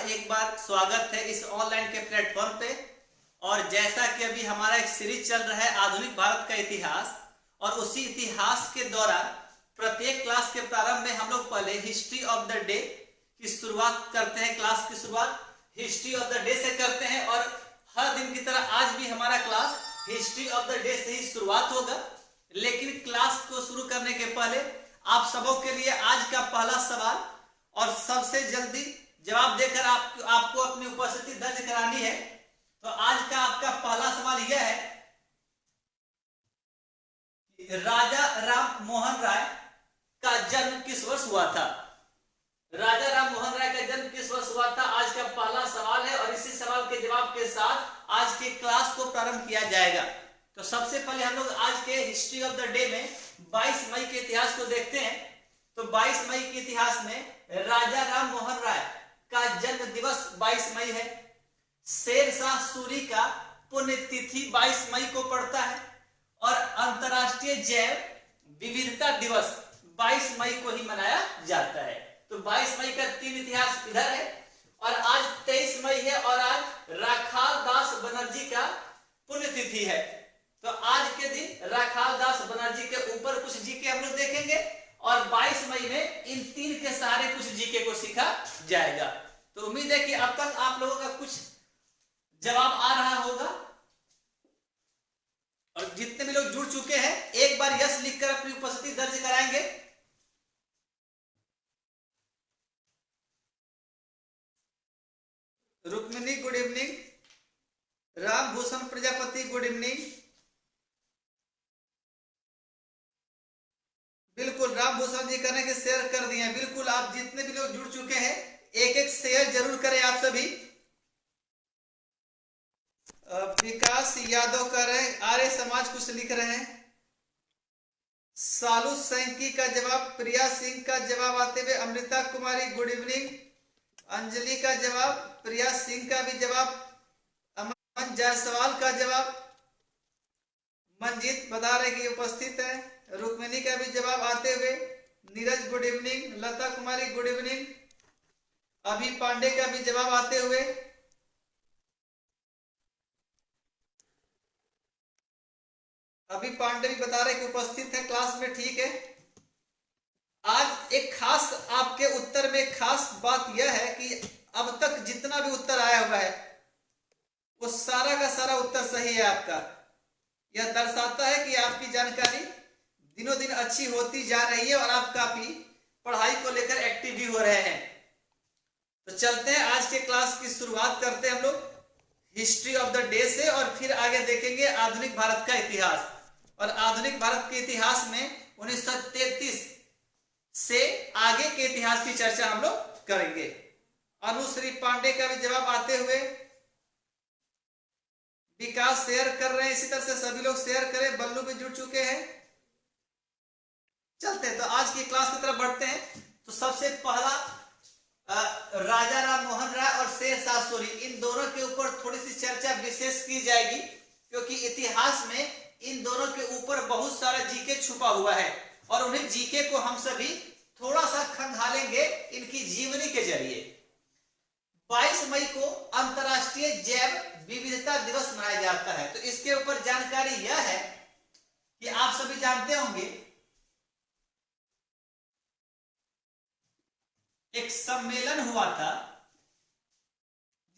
एक बार स्वागत है इस ऑनलाइन के प्लेटफॉर्म पे। और जैसा कि अभी हमारा एक सीरीज चल रहा है आधुनिक भारत का इतिहास, और उसी इतिहास के दौरान प्रत्येक क्लास के प्रारंभ में हम लोग पहले हिस्ट्री ऑफ द डे की शुरुआत करते हैं। क्लास की शुरुआत हिस्ट्री ऑफ द डे से करते हैं और हर दिन की तरह आज भी हमारा class history of the day से ही शुरुआत होगा। लेकिन क्लास को शुरू करने के पहले आप सबों के लिए आज का पहला सवाल और सबसे जल्दी जवाब देकर आपको अपनी उपस्थिति दर्ज करानी है। तो आज का आपका पहला सवाल यह है कि राजा राम मोहन राय का जन्म किस वर्ष हुआ था। राजा राम मोहन राय का जन्म किस वर्ष हुआ था, आज का पहला सवाल है। और इसी सवाल के जवाब के साथ आज के क्लास को प्रारंभ किया जाएगा। तो सबसे पहले हम लोग आज के हिस्ट्री ऑफ द डे में 22 मई के इतिहास को देखते हैं। तो 22 मई के इतिहास में राजा राम मोहन राय का जन्म दिवस 22 मई है। शेरशाह सूरी का पुण्यतिथि 22 मई को पड़ता है और अंतरराष्ट्रीय जैव विविधता दिवस 22 मई को ही मनाया जाता है। तो 22 मई का 3 इतिहास इधर है और आज 23 मई है और आज राखाल दास बनर्जी का पुण्यतिथि है। तो आज के दिन राखाल दास बनर्जी के ऊपर कुछ जीके हम लोग देखेंगे और 22 मई में इन 3 के सहारे कुछ जीके को सीखा जाएगा। तो उम्मीद है कि अब तक आप लोगों का कुछ जवाब आ रहा होगा और जितने भी लोग जुड़ चुके हैं एक बार यस लिखकर अपनी उपस्थिति दर्ज कराएंगे। Rukmini good evening, Rambhushan Prajapati good evening. बिल्कुल रामभूषण जी करने के शेयर कर दिए हैं। बिल्कुल आप जितने भी लोग जुड़ चुके हैं एक एक शेयर जरूर करें आप सभी। विकास यादव कर रहे हैं, आर्य समाज कुछ लिख रहे हैं। सालू सैंकी का जवाब, प्रिया सिंह का जवाब आते हुए अमृता कुमारी गुड इवनिंग, अंजलि का जवाब, प्रिया सिंह का भी जवाब, अमन जायसवाल का जवाब, मंजीत बता रहे कि उपस्थित है, रुक्मिणी का भी जवाब आते हुए, नीरज गुड इवनिंग, लता कुमारी गुड इवनिंग, अभी पांडे का भी जवाब आते हुए, अभी पांडे भी बता रहे कि उपस्थित है क्लास में। ठीक है, आज एक खास आपके उत्तर में खास बात यह है कि अब तक जितना भी उत्तर आया हुआ है वो सारा का सारा उत्तर सही है आपका। यह दर्शाता है कि आपकी जानकारी दिनों दिन अच्छी होती जा रही है और आप काफी पढ़ाई को लेकर एक्टिव भी हो रहे हैं। तो चलते हैं आज के क्लास की शुरुआत करते हैं हम लोग हिस्ट्री ऑफ द डे से और फिर आगे देखेंगे आधुनिक भारत का इतिहास। और आधुनिक भारत के इतिहास में 1933 से आगे के इतिहास की चर्चा हम लोग करेंगे। अनुश्री पांडे का भी जवाब आते हुए, विकास शेयर कर रहे हैं, इसी तरह से सभी लोग शेयर करें। बल्लू भी जुड़ चुके हैं। चलते हैं तो आज की क्लास की तरफ बढ़ते हैं। तो सबसे पहला राजा राम मोहन राय और शेरशाह सूरी, इन दोनों के ऊपर थोड़ी सी चर्चा विशेष की जाएगी क्योंकि इतिहास में इन दोनों के ऊपर बहुत सारा जीके छुपा हुआ है और उन्हें जीके को हम सभी थोड़ा सा खंगालेंगे इनकी जीवनी के जरिए। 22 मई को अंतरराष्ट्रीय जैव विविधता दिवस मनाया जाता है। तो इसके ऊपर जानकारी यह है कि आप सभी जानते होंगे एक सम्मेलन हुआ था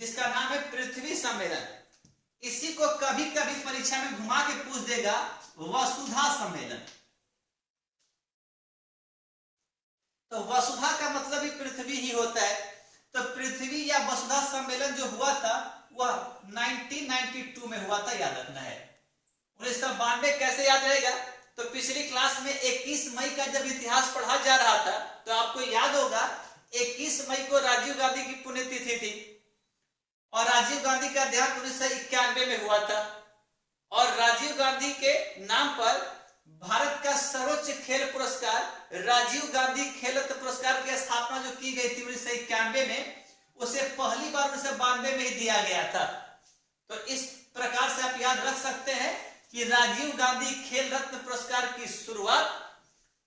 जिसका नाम है पृथ्वी सम्मेलन। इसी को कभी कभी परीक्षा में घुमा के पूछ देगा वसुधा सम्मेलन। तो वसुधा का मतलब ही पृथ्वी ही होता है। तो पृथ्वी या वसुधा सम्मेलन जो हुआ था वह 1992 में हुआ था, याद रखना है। 1992 कैसे याद रहेगा, तो पिछली क्लास में 21 मई का जब इतिहास पढ़ा जा रहा था तो आपको याद होगा 21 मई को राजीव गांधी की पुण्यतिथि थी और राजीव गांधी का देहांत 1991 में हुआ था। और राजीव गांधी के नाम पर भारत का सर्वोच्च खेल पुरस्कार राजीव गांधी खेल रत्न पुरस्कार की स्थापना जो की गई थी 1991 में, उसे पहली बार 1992 में ही दिया गया था। तो इस प्रकार से आप याद रख सकते हैं कि राजीव गांधी खेल रत्न पुरस्कार की शुरुआत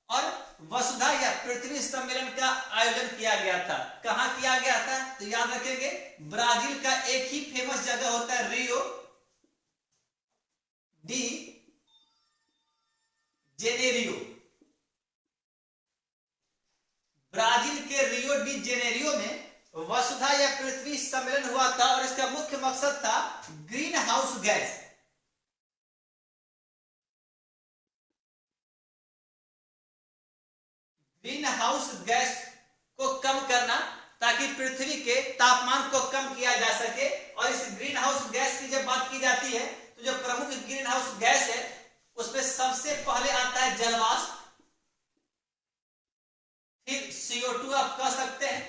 और वसुधा या पृथ्वी सम्मेलन का आयोजन किया गया था। कहां किया गया था? तो याद रखेंगे, ब्राजील का एक ही फेमस जगह होता है, रियो डी जेनेरियो। ब्राजील के रियो डी जेनेरियो में वसुधा या पृथ्वी सम्मेलन हुआ था और इसका मुख्य मकसद था green house gas. Green house gas को कम करना, ताकि पृथ्वी के तापमान को कम किया जा सके। और इस ग्रीन हाउस गैस की जब बात की जाती है तो जो प्रमुख ग्रीन हाउस गैस है उसमें सबसे पहले आता है जलवाष्प, फिर CO2 आप कह सकते हैं,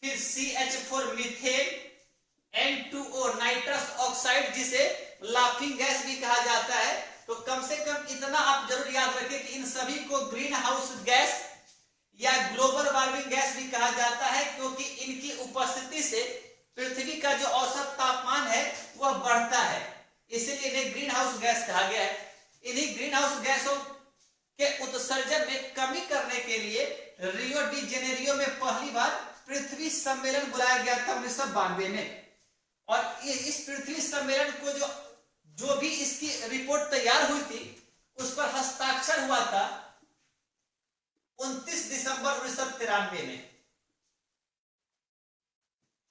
फिर CH4 methane, N2O nitrous oxide जिसे लाफिंग गैस भी कहा जाता है। तो कम से कम इतना आप जरूर याद रखें कि इन सभी को ग्रीन हाउस गैस या ग्लोबल वार्मिंग गैस भी कहा जाता है, क्योंकि इनकी उपस्थिति से पृथ्वी का जो औसत तापमान है वह बढ़ता है, इसीलिए इन्हें ग्रीन हाउस गैस कहा गया है। इन्हीं ग्रीन हाउस गैसों के उत्सर्जन में कमी करने के लिए रियो डी जेनेरियो में पहली बार पृथ्वी सम्मेलन बुलाया गया था 1992 में। और इस पृथ्वी सम्मेलन को जो भी इसकी रिपोर्ट तैयार हुई थी उस पर हस्ताक्षर हुआ था 29 दिसंबर 1993 में।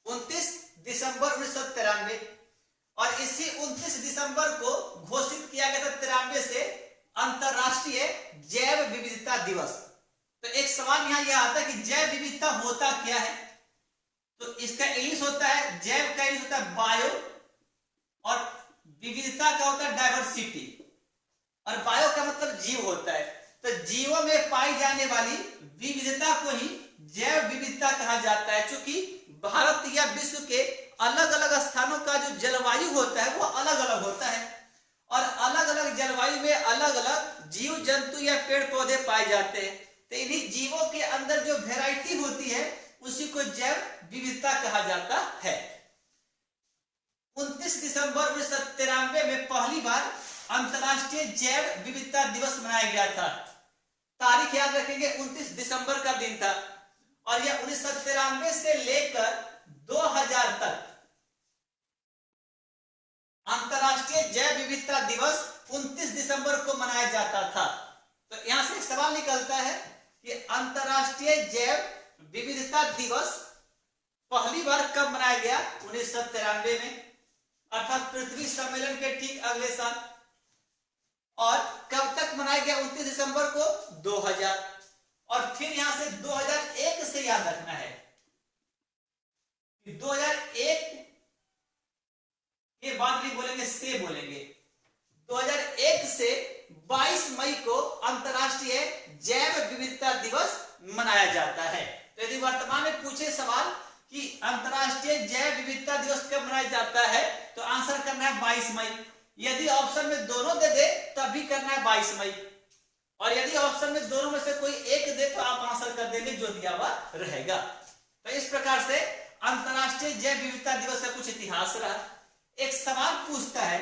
29 दिसंबर 1993, और इसी 29 दिसंबर को घोषित किया गया था 93 से अंतरराष्ट्रीय जैव विविधता दिवस। तो एक सवाल यहां यह आता है कि जैव विविधता होता क्या है? तो इसका इंग्लिश होता है, जैव का इंग्लिश होता है बायो, और विविधता का होता है डाइवर्सिटी, और बायो का मतलब जीव होता है। तो जीवों में पाई जाने वाली विविधता को ही जैव विविधता कहा जाता है। चूंकि भारत या विश्व के अलग अलग स्थानों का जो जलवायु होता है वो अलग अलग होता है, और अलग अलग जलवायु में अलग अलग जीव जंतु या पेड़ पौधे पाए जाते हैं। तो इन्हीं जीवों के अंदर जो वैरायटी होती है उसी को जैव विविधता कहा जाता है। 29 दिसंबर 1993 में पहली बार अंतरराष्ट्रीय जैव विविधता दिवस मनाया गया था। तारीख याद रखेंगे, 29 दिसंबर का दिन था, और यह 1993 से लेकर 2000 तक अंतरराष्ट्रीय जैव विविधता दिवस 29 दिसंबर को मनाया जाता था। तो यहां से एक सवाल निकलता है कि अंतरराष्ट्रीय जैव विविधता दिवस पहली बार कब मनाया गया? 1993 में, अर्थात पृथ्वी सम्मेलन के ठीक अगले साल। और कब तक मनाया गया? 29 दिसंबर को 2000। और फिर यहां से 2001 से याद रखना है कि 2001 के बाद नहीं बोलेंगे, से बोलेंगे। 2001 से 22 मई को अंतरराष्ट्रीय जैव विविधता दिवस मनाया जाता है। तो यदि वर्तमान में पूछे सवाल कि अंतरराष्ट्रीय जैव विविधता दिवस कब मनाया जाता है, तो आंसर करना है 22 मई। यदि ऑप्शन में दोनों दे दे तब भी करना है 22 मई, और यदि ऑप्शन में दोनों में से कोई एक दे तो आप आंसर कर देंगे जो दिया हुआ रहेगा। तो इस प्रकार से अंतरराष्ट्रीय जैव विविधता दिवस का कुछ इतिहास रहा। एक सवाल पूछता है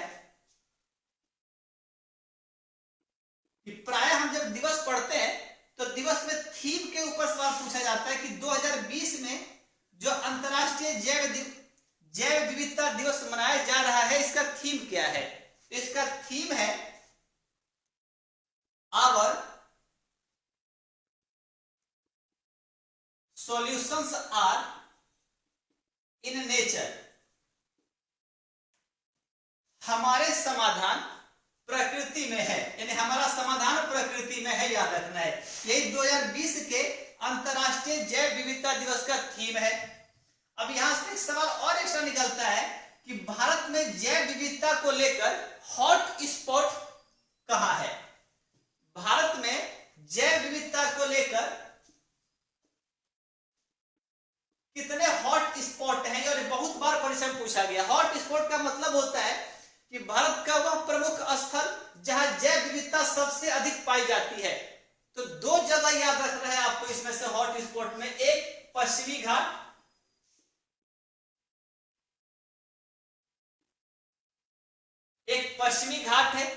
कि प्राय हम जब दिवस पढ़ते हैं तो दिवस में थीम के ऊपर सवाल पूछा जाता है कि 2020 में जो अंतरराष्ट्रीय जैव विविधता दिवस मनाया जा रहा है इसका थीम क्या है? इसका थीम है our solutions are in nature. हमारे समाधान प्रकृति में है, यानी हमारा समाधान प्रकृति में है, याद रखना है। यही 2020 के अंतरराष्ट्रीय जैव विविधता दिवस का थीम है। अब यहां से एक सवाल और एक्स्ट्रा निकलता है कि भारत में जैव विविधता को लेकर हॉट स्पॉट कहां है? भारत में जैव विविधता को लेकर कितने हॉट स्पॉट हैं? और बहुत बार परीक्षा में पूछा गया। हॉट स्पॉट का मतलब होता है कि भारत का वह प्रमुख स्थल जहां जैव विविधता सबसे अधिक पाई जाती है। तो दो जगह याद रखना है आपको इसमें से हॉट स्पॉट में, एक पश्चिमी घाट, एक पश्चिमी घाट है,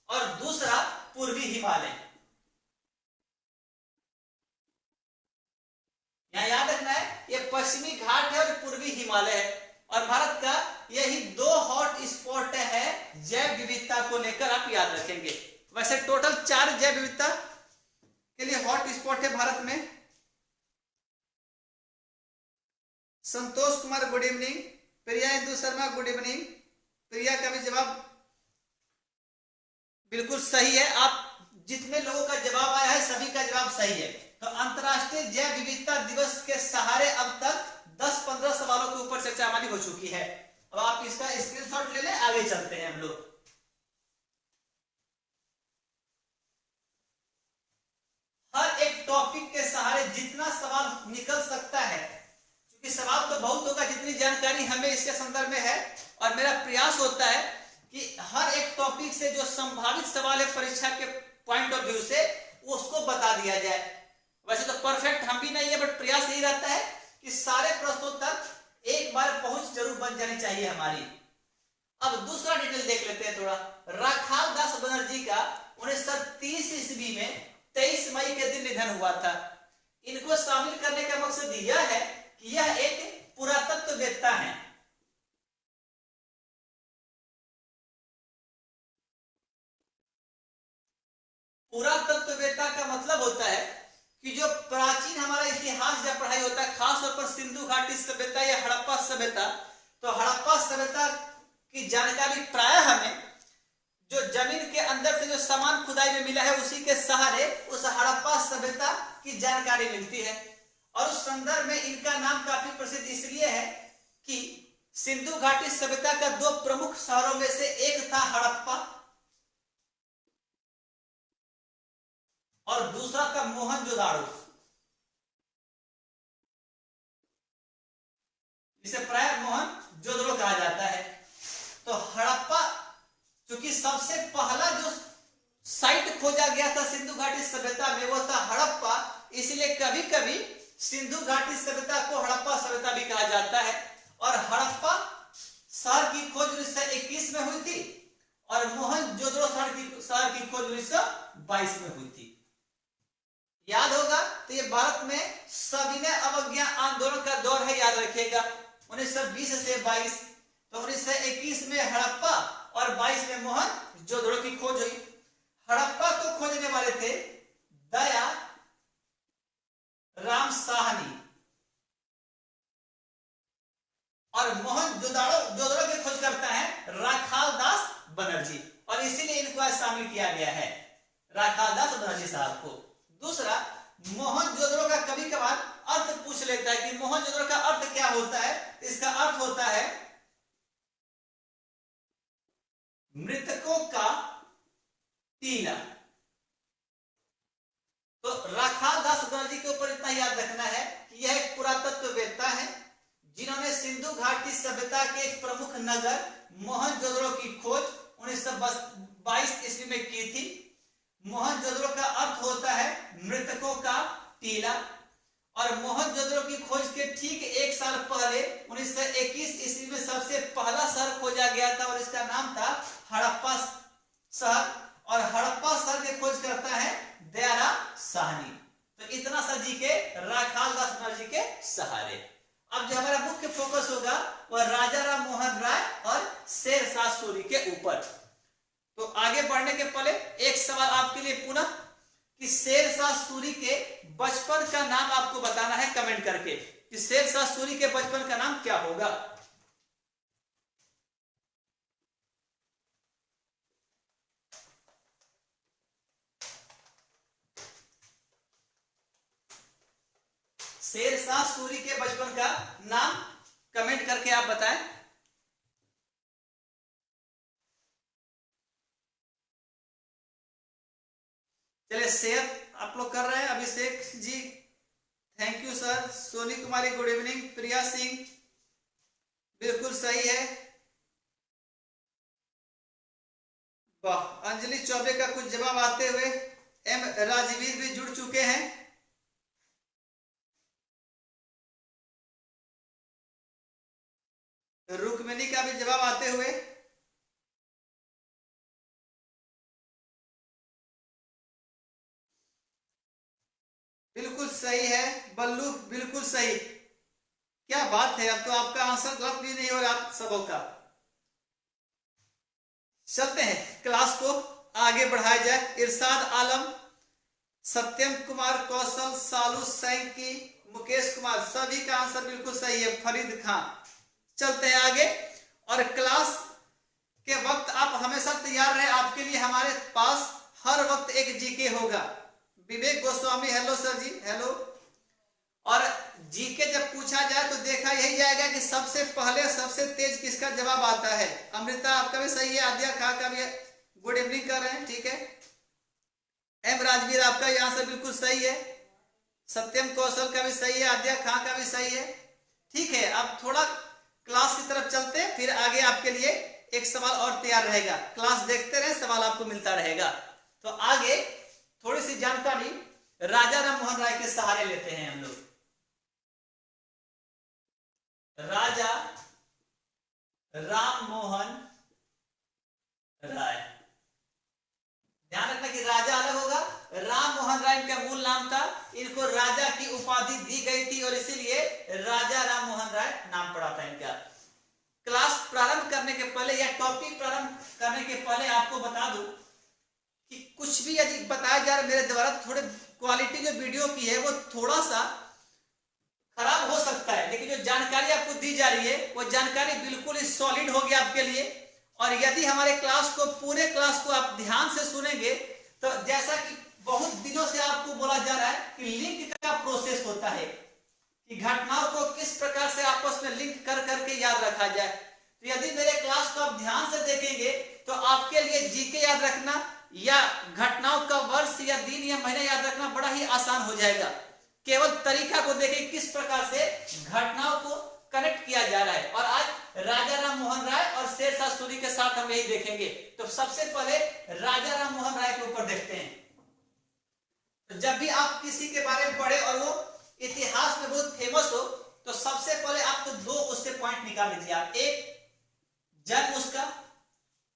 और दूसरा पूर्वी हिमालय। यहाँ याद रखना है ये पश्चिमी घाट है और पूर्वी हिमालय है, और भारत का यही दो हॉट स्पॉट है जैव विविधता को लेकर, आप याद रखेंगे। वैसे टोटल 4 जैव विविधता के लिए हॉट स्पॉट है भारत में। संतोष कुमार गुड इवनिंग, प्रिया इंदु शर्मा गुड इवनिंग। प्रिया का भी जवाब बिल्कुल सही है। आप जितने लोगों का जवाब आया है सभी का जवाब सही है। तो अंतरराष्ट्रीय जैव विविधता दिवस के सहारे अब तक 10-15 सवालों के ऊपर चर्चा हमारी हो चुकी है। अब आप इसका स्क्रीनशॉट ले लें, आगे चलते हैं हम लोग। हर एक टॉपिक के सहारे जितना सवाल निकल सकता है, क्योंकि सवाल तो बहुत होगा, जितनी जानकारी हमें इसके संदर्भ में है, और मेरा प्रयास होता है कि हर एक टॉपिक से जो संभावित सवाल है परीक्षा के पॉइंट ऑफ व्यू से, उसको बता दिया जाए। वैसे तो परफेक्ट हम भी नहीं है, बट प्रयास यही रहता है कि सारे प्रश्नों तक एक बार पहुंच जरूर बन जानी चाहिए हमारी। अब दूसरा डिटेल देख लेते हैं थोड़ा। राखाल दास बनर्जी का 1930 ईस्वी में 23 मई के दिन निधन हुआ था। इनको शामिल करने का मकसद यह है कि यह एक पुरातत्ववेत्ता है। पुरातत्ववेत्ता का मतलब होता है कि जो प्राचीन हमारा इतिहास जब पढ़ाई होता है, खास तौर पर सिंधु घाटी सभ्यता या हड़प्पा सभ्यता, तो हड़प्पा सभ्यता की जानकारी प्राय हमें जो जमीन के अंदर से जो सामान खुदाई में मिला है उसी के सहारे उस हड़प्पा सभ्यता की जानकारी मिलती है। और उस संदर्भ में इनका नाम काफी प्रसिद्ध इसलिए है कि सिंधु घाटी सभ्यता का 2 प्रमुख शहरों में से एक था हड़प्पा और दूसरा था मोहनजोदाड़ो, जिसे प्राय मोहनजोदड़ो कहा जाता है। तो हड़प्पा क्योंकि सबसे पहला जो साइट खोजा गया था सिंधु घाटी सभ्यता में वो था हड़प्पा, इसलिए कभी कभी सिंधु घाटी सभ्यता को हड़प्पा सभ्यता भी कहा जाता है। और हड़प्पा शहर की खोज 1921 में हुई थी और मोहनजोदड़ो शहर की खोज 1922 में हुई थी। याद होगा तो ये भारत में सविनय अवज्ञा आंदोलन का दौर है, याद रखिएगा 1920 से 22। तो 1921 में हड़प्पा और 22 में मोहनजोदड़ो की खोज हुई। हड़प्पा को खोजने वाले थे दया राम साहनी और मोहनजोदड़ो की खोज करता है राखाल दास बनर्जी, और इसीलिए इनको आज शामिल किया गया है, राखाल दास बनर्जी साहब को। दूसरा, मोहनजोदड़ो का कभी कभार अर्थ पूछ लेता है कि मोहनजोदड़ो का अर्थ क्या होता है। इसका अर्थ होता है मृतकों का टीला। तो राखाल दास बनर्जी के ऊपर इतना याद रखना है कि यह एक पुरातत्ववेत्ता है जिन्होंने सिंधु घाटी सभ्यता के एक प्रमुख नगर मोहनजोदड़ो की खोज 1922 ईस्वी में की थी। मोहनजोदड़ो का अर्थ होता है मृतकों का टीला, और मोहनजोदड़ो की खोज के ठीक 1 साल पहले 1921 ईस्वी में सबसे पहला शहर खोजा गया था और इसका नाम था हड़प्पा शहर, और हड़प्पा शहर की खोज करता है दयाराम साहनी। तो इतना सा जी के राखाल दास बनर्जी के सहारे। अब जो हमारा मुख्य फोकस होगा वह राजा राम मोहन राय और शेरशाह सूरी के ऊपर। तो आगे बढ़ने के पहले एक सवाल आपके लिए पुनः कि शेरशाह सूरी के बचपन का नाम आपको बताना है कमेंट करके कि शेरशाह सूरी के बचपन का नाम क्या होगा। शेरशाह सूरी के बचपन का नाम कमेंट करके आप बताएं। चलिए शेयर आप लोग कर रहे हैं। Abhishek ji thank you sir. Soni Kumari good evening. Priya Singh बिल्कुल सही है। वाह, अंजलि चौबे का कुछ जवाब आते हुए एम राजवीर भी जुड़ चुके हैं। रुक्मिणी का भी जवाब आते हुए। बिल्कुल सही है। बल्लू बिल्कुल सही। क्या बात है, अब तो आपका आंसर गलत भी नहीं हो रहा आप सबों का। चलते हैं, क्लास को आगे बढ़ाया जाए। इरशाद आलम, सत्यम कुमार, कौशल, सालू सैंकी, मुकेश कुमार, सभी का आंसर बिल्कुल सही है। फरीद खान। चलते हैं आगे। और क्लास के वक्त आप हमेशा तैयार रहे, आपके लिए हमारे पास हर वक्त एक जीके होगा। विवेक गोस्वामी, हेलो सर जी, हेलो। और जीके जब पूछा जाए तो देखा यही जाएगा कि सबसे पहले सबसे तेज किसका जवाब आता है। अमृता आपका भी सही है, आद्या खा का भी गुड इवनिंग कर रहे हैं, ठीक है। एम राजवीर आपका यहां से बिल्कुल सही है। सत्यम कौशल का भी सही है, आद्या खां का भी सही है। ठीक है, अब थोड़ा क्लास की तरफ चलते हैं, फिर आगे आपके लिए एक सवाल और तैयार रहेगा। क्लास देखते रहे, सवाल आपको मिलता रहेगा। तो आगे थोड़ी सी जानकारी राजा राम मोहन राय के सहारे लेते हैं हम लोग। राजा राम मोहन राय, ध्यान रखना कि राजा अलग होगा, राम मोहन राय इनका मूल नाम था। इनको राजा की उपाधि दी गई थी और इसीलिए राजा राम मोहन राय नाम पड़ा था इनका। क्लास प्रारंभ करने के पहले या टॉपिक प्रारंभ करने के पहले आपको बता दूं कि कुछ भी यदि बताया जा रहा है मेरे द्वारा, थोड़े क्वालिटी जो वीडियो की है वो थोड़ा सा खराब हो सकता है, लेकिन जो जानकारी आपको दी जा रही है वो जानकारी बिल्कुल सॉलिड होगी आपके लिए। और यदि हमारे क्लास को, पूरे क्लास को आप ध्यान से सुनेंगे तो जैसा कि बहुत दिनों से आपको बोला जा रहा है कि लिंक का प्रोसेस होता है कि घटनाओं को किस प्रकार से आपस में लिंक कर करके याद रखा जाए। तो यदि मेरे क्लास को आप ध्यान से देखेंगे तो आपके लिए जीके याद रखना या घटनाओं का वर्ष या दिन या महीना याद रखना बड़ा ही आसान हो जाएगा। केवल तरीका को देखें किस प्रकार से घटनाओं को कनेक्ट किया जा रहा है। और आज राजा राम मोहन राय और शेरशाह सूरी के साथ हम यही देखेंगे। तो सबसे पहले राजा राम मोहन राय के ऊपर देखते हैं। तो जब भी आप किसी के बारे में पढ़े और वो इतिहास में बहुत फेमस हो तो सबसे पहले आपको दो उससे पॉइंट निकाल लीजिए आप, एक जन्म उसका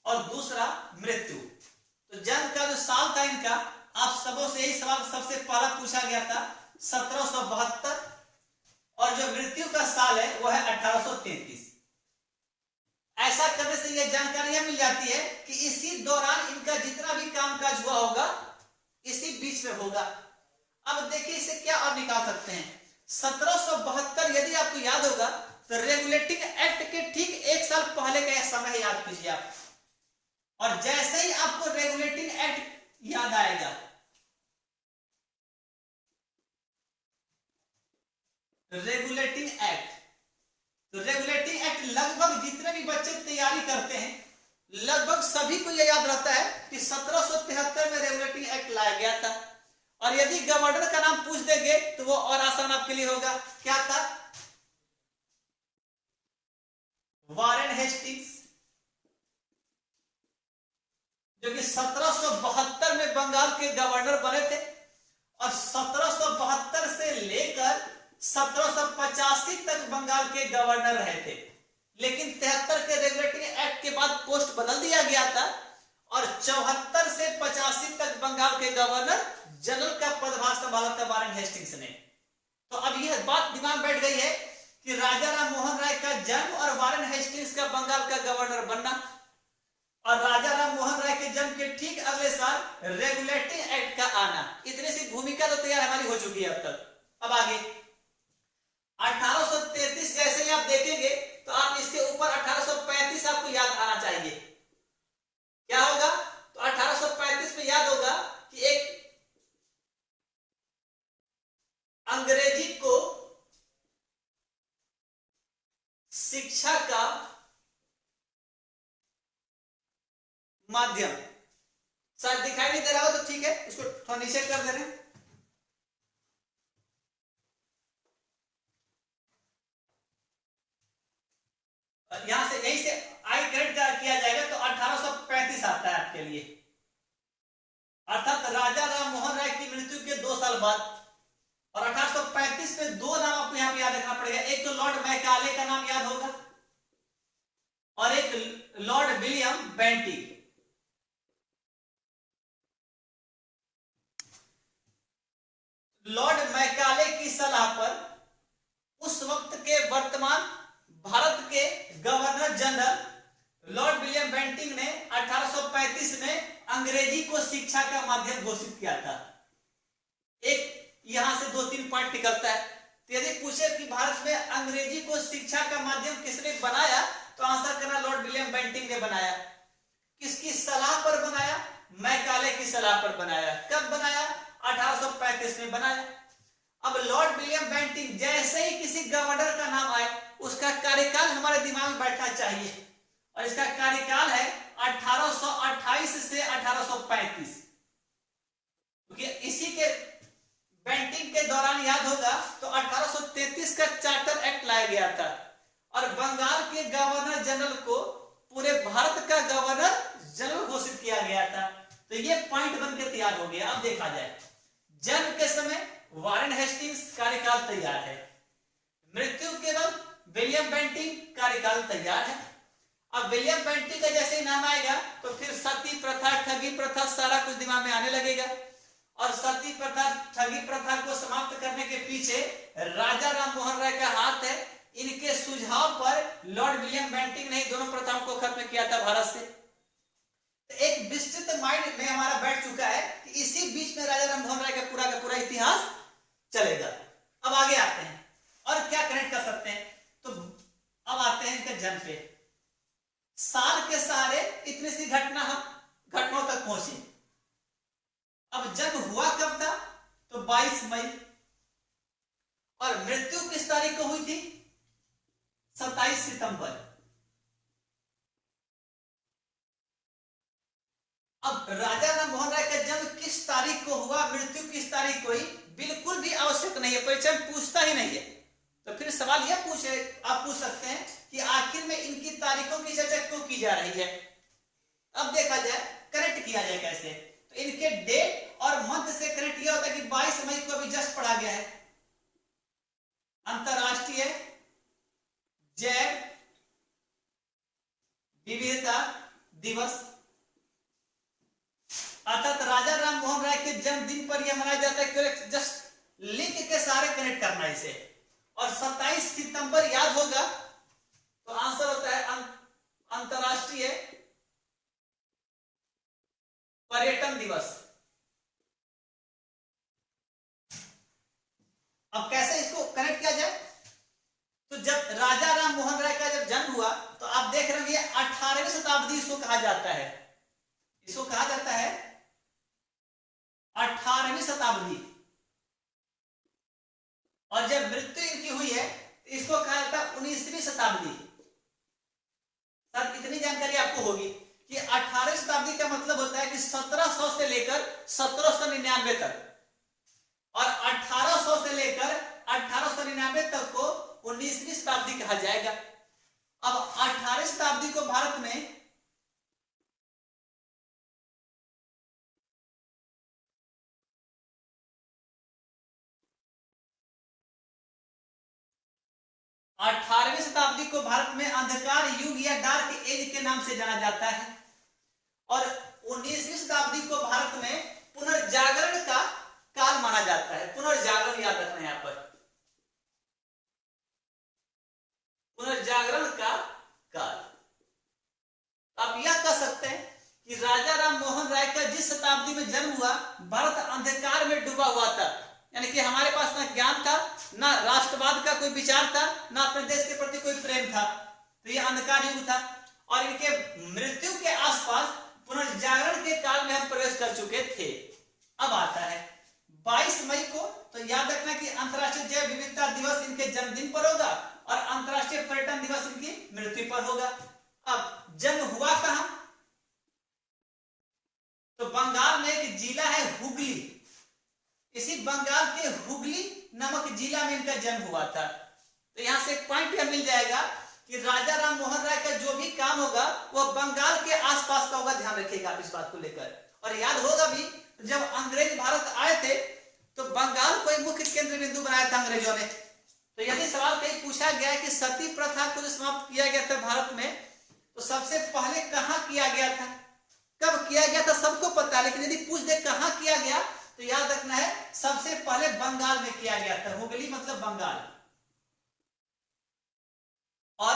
और दूसरा मृत्यु। तो जन्म का जो साल था इनका, आप सबों से यही सवाल सबसे पहला पूछा गया था 1772, और जो मृत्यु का साल है वो है 1833। ऐसा करने से यह जानकारियां मिल जाती है कि इसी दौरान इनका जितना भी कामकाज हुआ होगा इसी बीच में होगा। अब देखिए इसे क्या और निकाल सकते हैं। 1772 यदि आपको याद होगा तो रेगुलेटिंग एक्ट के ठीक एक साल पहले का यह समय याद कीजिए आप। और जैसे ही आपको रेगुलेटिंग एक्ट याद आएगा, रेगुलेटिंग एक्ट, तो रेगुलेटिंग एक्ट लगभग जितने भी बच्चे तैयारी करते हैं लगभग सभी को यह याद रहता है कि 1773 में रेगुलेटिंग एक्ट लाया गया था। और यदि गवर्नर का नाम पूछ देंगे तो वो और आसान आपके लिए होगा। क्या था? वारेन हेस्टिंग्स, जो कि 1772 में बंगाल के गवर्नर बने थे। और 1772 से लेकर 1785 तक बंगाल के गवर्नर रहे थे। लेकिन 73 के रेगुलेटिंग एक्ट के बाद पोस्ट बदल दिया गया था और 74 से 85 तक बंगाल के गवर्नर जनरल का पदभार संभाला था वारेन हेस्टिंग्स ने। तो अब यह बात दिमाग में बैठ गई है कि राजा राम मोहन राय का जन्म और वारेन हेस्टिंग्स का बंगाल का गवर्नर बनना, और राजा राम मोहन राय के जन्म के ठीक अगले साल रेगुलेटिंग एक्ट का आना। इतनी सी भूमिका तो तैयार हमारी हो चुकी है अब तक। अब आगे 1833 जैसे ही आप देखेंगे तो आप इसके ऊपर 1835 आपको याद आना चाहिए। क्या होगा? तो 1835 में याद होगा कि एक अंग्रेजी को शिक्षा का माध्यम, शायद दिखाई नहीं दे रहा हो तो ठीक है, इसको थोड़ा नीचे कर दे रहे हैं। यहां से यहीं से आई ग्रेड किया जाएगा तो 1835 आता है आपके लिए, अर्थात राजा राम मोहन राय की मृत्यु के 2 साल बाद। और 1835 में दो नाम आपको यहां पे याद रखना पड़ेगा। एक तो लॉर्ड मैकाले का नाम याद होगा और एक Lord William Bentinck. Lord Macaulay की सलाह अंग्रेजी को शिक्षा का माध्यम घोषित किया था। एक यहां से 2-3 पॉइंट निकलता है। तो यदि पूछे कि भारत में अंग्रेजी को शिक्षा का माध्यम किसने बनाया, तो आंसर करना लॉर्ड विलियम बेंटिंक ने बनाया। किसकी सलाह पर बनाया? मैकाले की सलाह पर बनाया। कब बनाया? 1835 में बनाया। अब लॉर्ड विलियम बेंटिंक, जैसे ही किसी गवर्नर का नाम आए उसका कार्यकाल हमारे दिमाग में बैठना चाहिए, और इसका कार्यकाल है 1828 से 1835, क्योंकि इसी के बेंटिंक के दौरान याद होगा तो 1833 का चार्टर एक्ट लाया गया था, और बंगाल के गवर्नर जनरल को पूरे भारत का गवर्नर जनरल घोषित किया गया था। तो ये पॉइंट बनकर तैयार हो गया। अब देखा जाए, जन्म के समय वारेन हेस्टिंग्स, कार्यकाल तैयार है। मृत्यु के वक्त विलियम बेंटिंक, कार्यकाल तैयार है। अब विलियम बेंटिंक का जैसे ही नाम आएगा तो फिर सती प्रथा, ठगी प्रथा, सारा कुछ दिमाग में आने लगेगा। और सती प्रथा, ठगी प्रथा को समाप्त करने के पीछे राजा राम मोहन राय का हाथ है। इनके सुझाव पर लॉर्ड विलियम बेंटिंक ने दोनों प्रथाओं को खत्म किया था भारत से। तो एक विस्तृत माइंड में हमारा बैठ चुका है कि इसी बीच में राजा राम मोहन राय का पूरा इतिहास चलेगा। अब आगे आते हैं और क्या कनेक्ट कर सकते हैं, तो अब आते हैं इनके जन्म पे। साल के सहारे इतनी सी घटनाओं तक पहुंचे। अब जन्म हुआ कब था, तो 22 मई, और मृत्यु किस तारीख को हुई थी, 27 सितंबर। अब राजा राम मोहन राय का जन्म किस तारीख को हुआ, मृत्यु किस तारीख को हुई, बिल्कुल भी आवश्यक नहीं है, परीक्षा में पूछता ही नहीं है। तो फिर सवाल यह आप पूछ सकते हैं कि आखिर में इनकी तारीखों की चर्चा क्यों की जा रही है। अब देखा जाए, कनेक्ट किया जाए कैसे, तो इनके डेट और मंथ से कनेक्ट किया होता है कि 22 मई को अभी जस्ट पढ़ा गया है, अंतरराष्ट्रीय जैव विविधता दिवस। अर्थात राजा राम मोहन राय के जन्मदिन पर यह मनाया जाता है, जस्ट लिंक के सहारे कनेक्ट करना इसे। और 27 सितंबर याद होगा तो आंसर होता है अंतरराष्ट्रीय पर्यटन दिवस। अब कैसे इसको कनेक्ट किया जाए, तो जब राजा राम मोहन राय का जब जन्म हुआ तो आप देख रहे हैं 18वीं शताब्दी इसको कहा जाता है, इसको कहा जाता है 18वीं शताब्दी। और जब मृत्यु इनकी हुई है तो इसको कहा जाता है 19वीं शताब्दी। सर इतनी जानकारी आपको होगी कि 18वीं शताब्दी का मतलब होता है कि 1700 से लेकर 1799 तक, और 1800 से लेकर 1899 तक को 19वीं शताब्दी कहा जाएगा। अब 18वीं शताब्दी को भारत में अंधकार युग या डार्क एज के नाम से जाना जाता है, और 19वीं शताब्दी को भारत में पुनर्जागरण का काल माना जाता है। पुनर्जागरण याद रखना यहां पर, पुनर्जागरण का काल। आप यह कह सकते हैं कि राजा राम मोहन राय का जिस शताब्दी में जन्म हुआ, भारत अंधकार में डूबा हुआ था, यानी कि हमारे पास ना ज्ञान था, ना राष्ट्रवाद का कोई विचार था, ना अपने देश के प्रति कोई प्रेम था, तो यह अंधकार युग था। और इनके मृत्यु के आसपास पुनर्जागरण के काल में हम प्रवेश कर चुके थे। अब आता है 22 मई को, तो याद रखना कि अंतरराष्ट्रीय जैव विविधता दिवस इनके जन्मदिन पर होगा और अंतरराष्ट्रीय पर्यटन दिवस इनकी मृत्यु पर होगा। अब जन्म हुआ कहां, तो बंगाल में एक जिला है हुगली, इसी बंगाल के हुगली नामक जिला में इनका जन्म हुआ था। तो यहां से एक पॉइंट यह मिल जाएगा कि राजा राम मोहन राय का जो भी काम होगा वह बंगाल के आसपास का होगा, ध्यान रखिएगा आप इस बात को लेकर। और याद होगा भी जब अंग्रेज भारत आए थे तो बंगाल को एक मुख्य केंद्र बिंदु बनाया था अंग्रेजों ने। तो यदि सवाल कहीं पूछा गया कि सती प्रथा को जो समाप्त किया गया था भारत में, तो सबसे पहले कहां किया गया था, कब किया गया था सबको पता है, लेकिन यदि पूछ दे कहां किया गया तो याद रखना है सबसे पहले बंगाल में किया गया था। हुगली मतलब बंगाल। और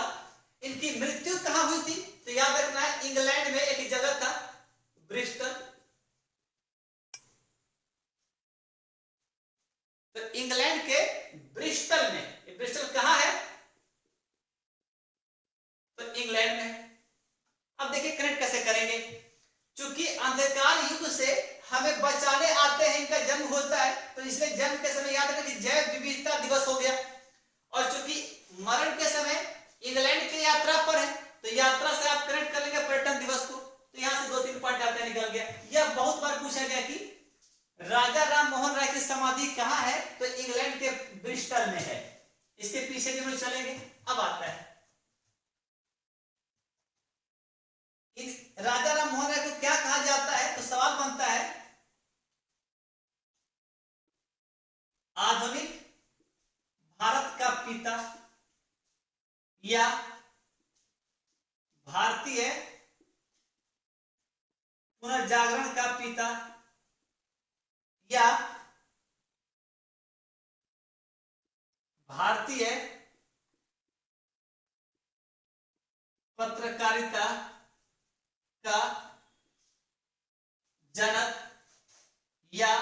इनकी मृत्यु कहां हुई थी, तो याद रखना है इंग्लैंड में एक जगह था ब्रिस्टल, तो इंग्लैंड में। अब देखिए कनेक्ट कैसे करेंगे, क्योंकि अंधकार युग से हमें बचाने आते हैं, इनका जन्म होता है, तो इसलिए जन्म के समय याद रखें जैव विविधता दिवस हो गया। और चूंकि मरण के समय इंग्लैंड की यात्रा पर है, तो यात्रा से आप कनेक्ट कर लेंगे पर्यटन दिवस को, तो यहां से 2-3 पॉइंट आपका निकल गया। यह बहुत बार पूछा गया कि राजा राम मोहन राय की समाधि कहां है, तो इंग्लैंड के ब्रिस्टल में है। इसके पीछे भी हम चलेंगे। अब आता है राजा राम मोहन राय को क्या कहा जाता है, तो सवाल बनता है आधुनिक भारत का पिता या भारतीय पुनर्जागरण का पिता या भारतीय पत्रकारिता का जनक या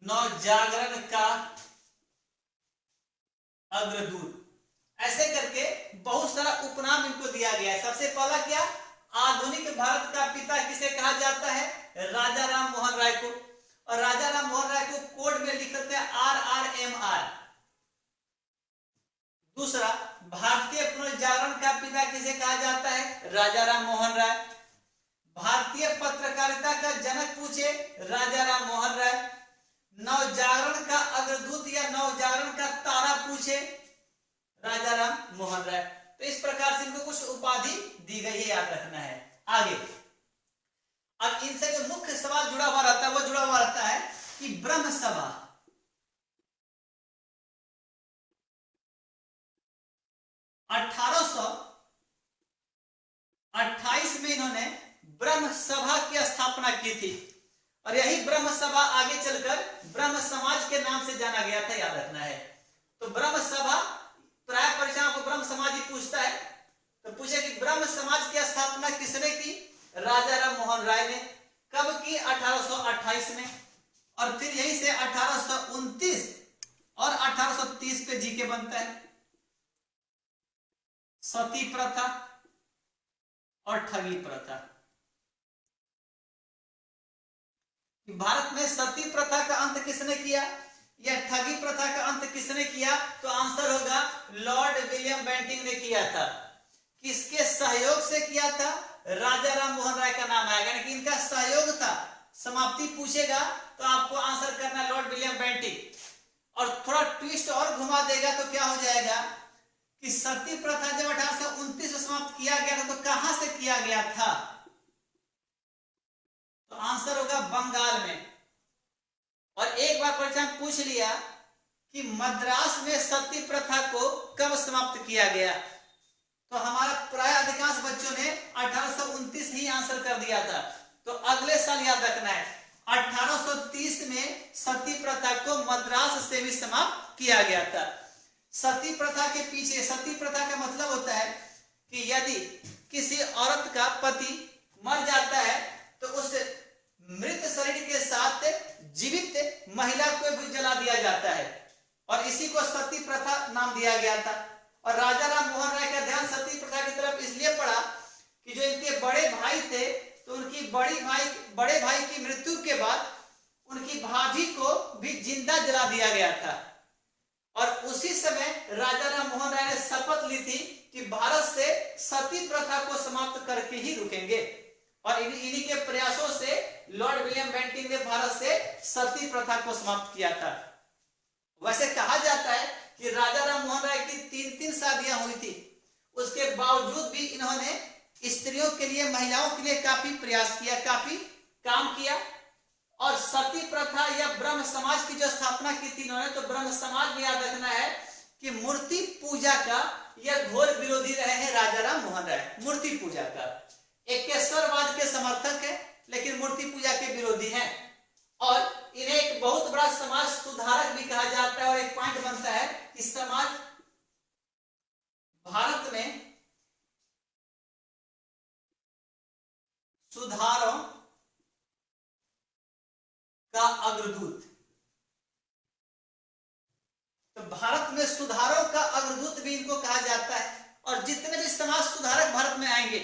नवजागरण का अग्रदूत। ऐसे करके बहुत सारा उपनाम इनको दिया गया है। सबसे पहला क्या, आधुनिक भारत का पिता किसे कहा जाता है, राजा राम मोहन राय को। और राजा राम मोहन राय को कोड में लिख सकते हैं RRMR। दूसरा, भारतीय पुनर्जागरण का पिता किसे कहा जाता है, राजा राम मोहन राय। भारतीय पत्रकारिता का जनक पूछे, राजा राम मोहन राय। नवजागरण का अग्रदूत या नवजागरण का तारा पूछे, राजा राम मोहन राय। तो इस प्रकार से इनको कुछ उपाधि दी गई है, याद रखना है। आगे अब इनसे जो मुख्य सवाल जुड़ा हुआ रहता है वो जुड़ा हुआ रहता है कि ब्रह्म सभा 1828 में इन्होंने ब्रह्म सभा की स्थापना की थी, और यही ब्रह्म सभा आगे चलकर ब्रह्म समाज के नाम से जाना गया था, याद रखना है। तो ब्रह्म सभा प्राय परीक्षा को ब्रह्म समाज ही पूछता है, तो पूछे कि ब्रह्म समाज की स्थापना किसने की, राजा राम मोहन राय ने। कब की, 1828 में। और फिर यहीं से 1829 और 1830 पे जीके बनता है। सती प्रथा और ठगी प्रथा। भारत में सती प्रथा का अंत किसने किया या ठगी प्रथा का अंत किसने किया, तो आंसर होगा लॉर्ड विलियम बेंटिंक ने किया था। किसके सहयोग से किया था, राजा राम मोहन राय का नाम आएगा, यानी कि इनका सहयोग था। समाप्ति पूछेगा तो आपको आंसर करना लॉर्ड विलियम बेंटिक। और थोड़ा ट्विस्ट और घुमा देगा तो क्या हो जाएगा कि सती प्रथा जब 1829 में समाप्त किया गया था तो कहां से किया गया था, तो आंसर होगा बंगाल में। और एक बार परीक्षा में पूछ लिया कि मद्रास में सती प्रथा को कब समाप्त किया गया, तो हमारा प्राय अधिकांश बच्चों ने 1829 ही आंसर कर दिया था। तो अगले साल याद रखना है 1830 में सती प्रथा को मद्रास से भी समाप्त किया गया था। सती प्रथा के पीछे, सती प्रथा का मतलब होता है कि यदि किसी औरत का पति मर जाता है तो उस मृत शरीर के साथ जीवित महिला को भी जला दिया जाता है, और इसी को सती प्रथा नाम दिया गया था। और राजा राम मोहन राय का ध्यान सती प्रथा की तरफ इसलिए पड़ा कि जो इनके बड़े भाई थे, तो उनकी बड़े भाई की मृत्यु के बाद उनकी भाभी को भी जिंदा जला दिया गया था। और उसी समय राजा राम मोहन राय ने शपथ ली थी कि भारत से सती प्रथा को समाप्त करके ही रुकेंगे, और इन्हीं के प्रयासों से लॉर्ड विलियम बेंटिक ने भारत से सती प्रथा को समाप्त किया था। वैसे कहा जाता है कि राजा राम मोहन राय की 3 शादियां हुई थी, उसके बावजूद भी इन्होंने स्त्रियों के लिए, महिलाओं के लिए काफी प्रयास किया, काफी काम किया। और सती प्रथा या ब्रह्म समाज की जो स्थापना की थी इन्होंने, तो ब्रह्म समाज में याद रखना है कि मूर्ति पूजा का यह घोर विरोधी रहे हैं राजा राम मोहन राय। मूर्ति पूजा का एकेश्वरवाद के समर्थक है, लेकिन मूर्ति पूजा के विरोधी हैं। और इन्हें एक बहुत बड़ा समाज सुधारक भी कहा जाता है। और एक पॉइंट बनता है कि समाज भारत में सुधारों का अग्रदूत। तो भारत में सुधारों का अग्रदूत भी जिनको कहा जाता है। और जितने भी समाज सुधारक भारत में आएंगे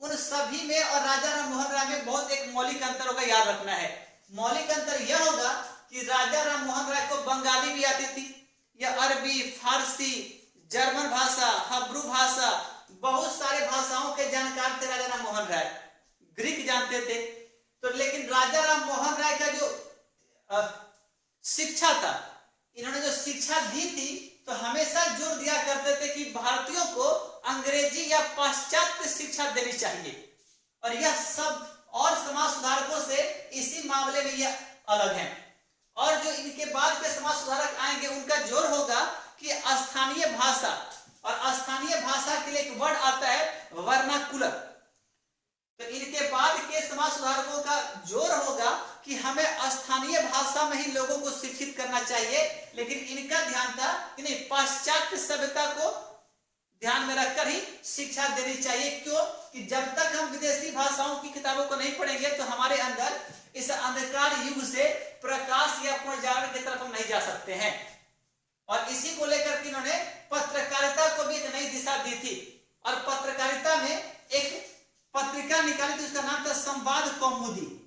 उन सभी में और राजा राम मोहन राय में बहुत एक मौलिक अंतर होगा, याद रखना है। मौलिक अंतर यह होगा कि राजा राम मोहन राय को बंगाली भी आती थी, या अरबी, फारसी, जर्मन भाषा, हब्रू भाषा, बहुत सारे भाषाओं के जानकार थे राजा राम मोहन राय, ग्रीक जानते थे। तो लेकिन राजा राम मोहन राय का जो शिक्षा था, इन्होंने जो शिक्षा दी थी तो हमेशा जोर दिया करते थे कि भारतीयों को अंग्रेजी या पाश्चात्य शिक्षा देनी चाहिए। और यह सब और समाज सुधारकों से इसी मामले में यह अलग है। और जो इनके बाद के समाज सुधारक आएंगे उनका जोर होगा कि स्थानीय भाषा, और स्थानीय भाषा के लिए एक वर्ड आता है वर्नाकुलर। तो इनके बाद के समाज सुधारकों का जोर होगा कि हमें स्थानीय भाषा में ही लोगों को शिक्षित करना चाहिए। लेकिन इनका ध्यान था कि नहीं, पाश्चात्य सभ्यता को ध्यान में रखकर ही शिक्षा देनी चाहिए। क्यों? कि जब तक हम विदेशी भाषाओं की किताबों को नहीं पढ़ेंगे तो हमारे अंदर इस अंधकार युग से प्रकाश या पुनर्जागरण की तरफ हम नहीं जा सकते हैं। और इसी को लेकर के इन्होंने पत्रकारिता को भी एक नई दिशा दी थी। और पत्रकारिता में एक पत्रिका निकाली थी, उसका नाम था संवाद कौमुदी।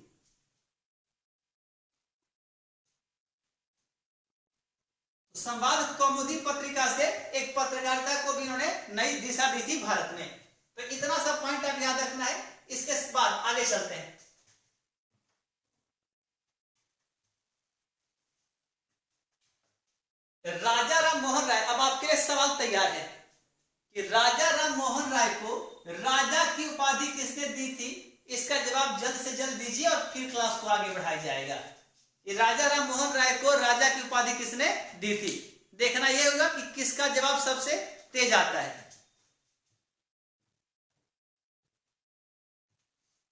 संवाद कौमुदी पत्रिका से एक पत्रकारिता को भी इन्होंने नई दिशा दी थी भारत में। तो इतना सा पॉइंट आप याद रखना है। इसके बाद आगे चलते हैं। राजा राम मोहन राय, अब आपके लिए सवाल तैयार है कि राजा राम मोहन राय को राजा की उपाधि किसने दी थी? इसका जवाब जल्द से जल्द दीजिए और फिर क्लास को आगे बढ़ाया जाएगा। ये राजा राम मोहन राय को राजा की उपाधि किसने दी थी? देखना यह होगा कि किसका जवाब सबसे तेज आता है।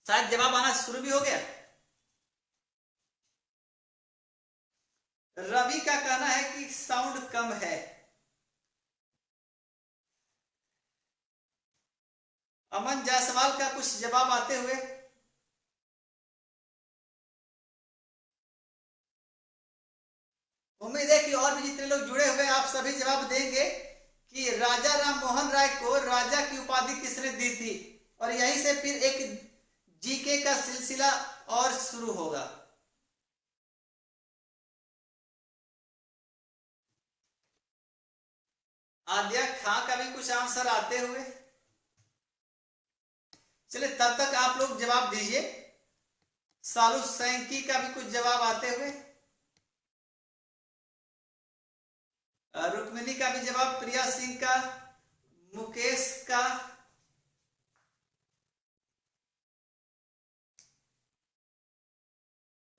शायद जवाब आना शुरू भी हो गया। रवि का कहना है कि साउंड कम है। अमन जायसवाल का कुछ जवाब आते हुए। उम्मीद है कि और भी जितने लोग जुड़े हुए आप सभी जवाब देंगे कि राजा राम मोहन राय को राजा की उपाधि किसने दी थी। और यहीं से फिर एक जीके का सिलसिला और शुरू होगा। आद्या खां का भी कुछ आंसर आते हुए। चलिए तब तक आप लोग जवाब दीजिए। सालू सैंकी का भी कुछ जवाब आते हुए। रुक्मिणी का भी जवाब, प्रिया सिंह का, मुकेश का,